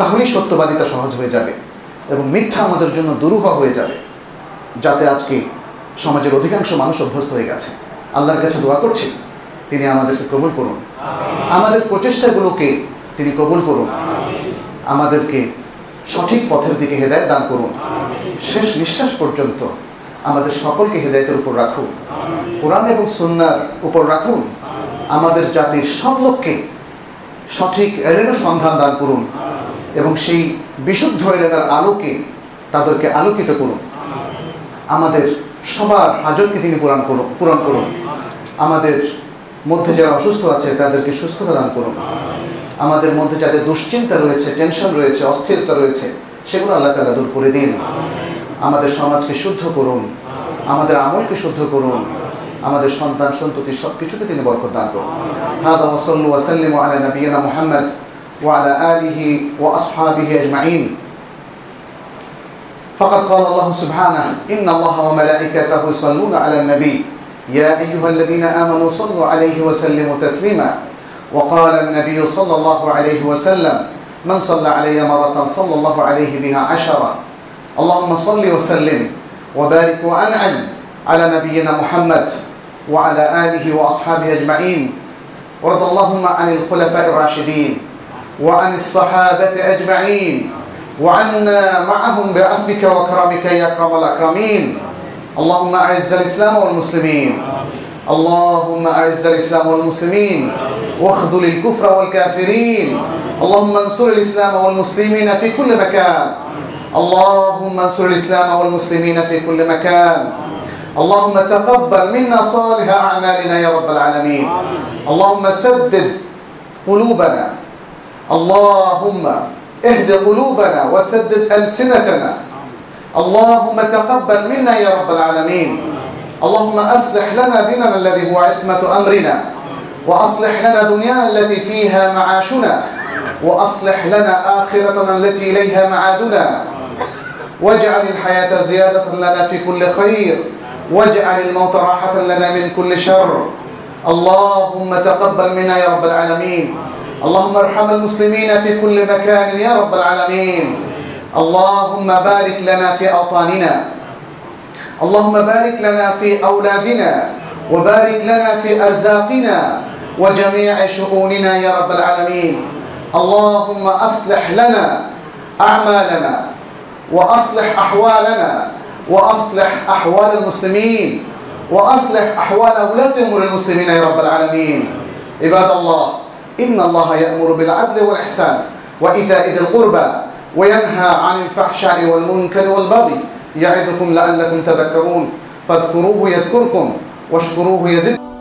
তাহলেই সত্যবাদিতা সহজ হয়ে যাবে এবং মিথ্যা আমাদের জন্য দুরূহ হয়ে যাবে, যাতে আজকে সমাজের অধিকাংশ মানুষ অভ্যস্ত হয়ে গেছে। আল্লাহর কাছে দোয়া করছি, তিনি আমাদেরকে কবুল করুন, আমাদের প্রচেষ্টাগুলোকে তিনি কবুল করুন, আমাদেরকে সঠিক পথের দিকে হেদায়েত দান করুন, শেষ নিঃশ্বাস পর্যন্ত আমাদের সকলকে হেদায়েতের উপর রাখুন, কোরআন এবং সুন্নাহর উপর রাখুন, আমাদের জাতির সব লোককে সঠিক এলেমের সন্ধান দান করুন এবং সেই বিশুদ্ধ এলেমের আলোকে তাদেরকে আলোকিত করুন। আমাদের সবার হাজতকে তিনি পূরণ করুন, আমাদের মধ্যে যারা অসুস্থ আছে তাদেরকে সুস্থতা দান করুন, আমাদের মধ্যে যাদের দুশ্চিন্তা রয়েছে, টেনশন রয়েছে, অস্থিরতা রয়েছে, সেগুলো আল্লাহ তাআলা দূর করে দিন। আমাদের সমাজকে শুদ্ধ করুন, আমাদের আমলকে শুদ্ধ করুন, আমাদের সন্তান সন্ততি সব কিছুকে তিনি বরকত দান করুন। হাদা ওয়া সাল্লু ওয়া সাল্লিমু আলা নাবিয়িনা মুহাম্মদ ওয়া আলা আলিহি ওয়া আসহাবিহি আজমাইন। فقد قال الله سبحانه إن الله وملائكته يصلون على النبي يا أيها الذين آمنوا صلوا عليه وسلموا تسليما. وقال النبي صلى الله عليه وسلم من صلى علي مرة صلى الله عليه بها 10. اللهم صل وسلم وبارك وأنعم على نبينا محمد وعلى آله وأصحابه أجمعين. وارض اللهم عن الخلفاء الراشدين وعن الصحابة أجمعين وعنا معهم بعفوك وكرمك يا أكرم الأكرمين. اللهم أعز الإسلام والمسلمين، اللهم أعز الإسلام والمسلمين واخذل الكفر والكافرين. اللهم انصر الإسلام والمسلمين في كل مكان، اللهم انصر الإسلام والمسلمين في كل مكان. اللهم تقبل منا صالح أعمالنا يا رب العالمين. اللهم سدد قلوبنا، اللهم اهد قلوبنا وسدد ألسنتنا. اللهم تقبل منا يا رب العالمين. اللهم أصلح لنا ديننا الذي هو عصمة أمرنا، وأصلح لنا دنيانا التي فيها معاشنا، وأصلح لنا آخرتنا التي إليها معادنا. واجعل الحياة زيادة لنا في كل خير، واجعل الموت راحة لنا من كل شر. اللهم تقبل منا يا رب العالمين. اللهم ارحم المسلمين في كل مكان يا رب العالمين. اللهم بارك لنا في أوطاننا، اللهم بارك لنا في أولادنا، وبارك لنا في أرزاقنا وجميع شؤوننا يا رب العالمين. اللهم أصلح لنا أعمالنا وأصلح أحوالنا وأصلح أحوال المسلمين وأصلح أحوال ولاة أمور المسلمين يا رب العالمين. عباد الله، إن الله يأمر بالعدل والإحسان وإيتاء ذي القربى وينهى عن الفحشاء والمنكر والبغي يعظكم لعلكم تذكرون. فاذكروه يذكركم واشكروه يزدكم.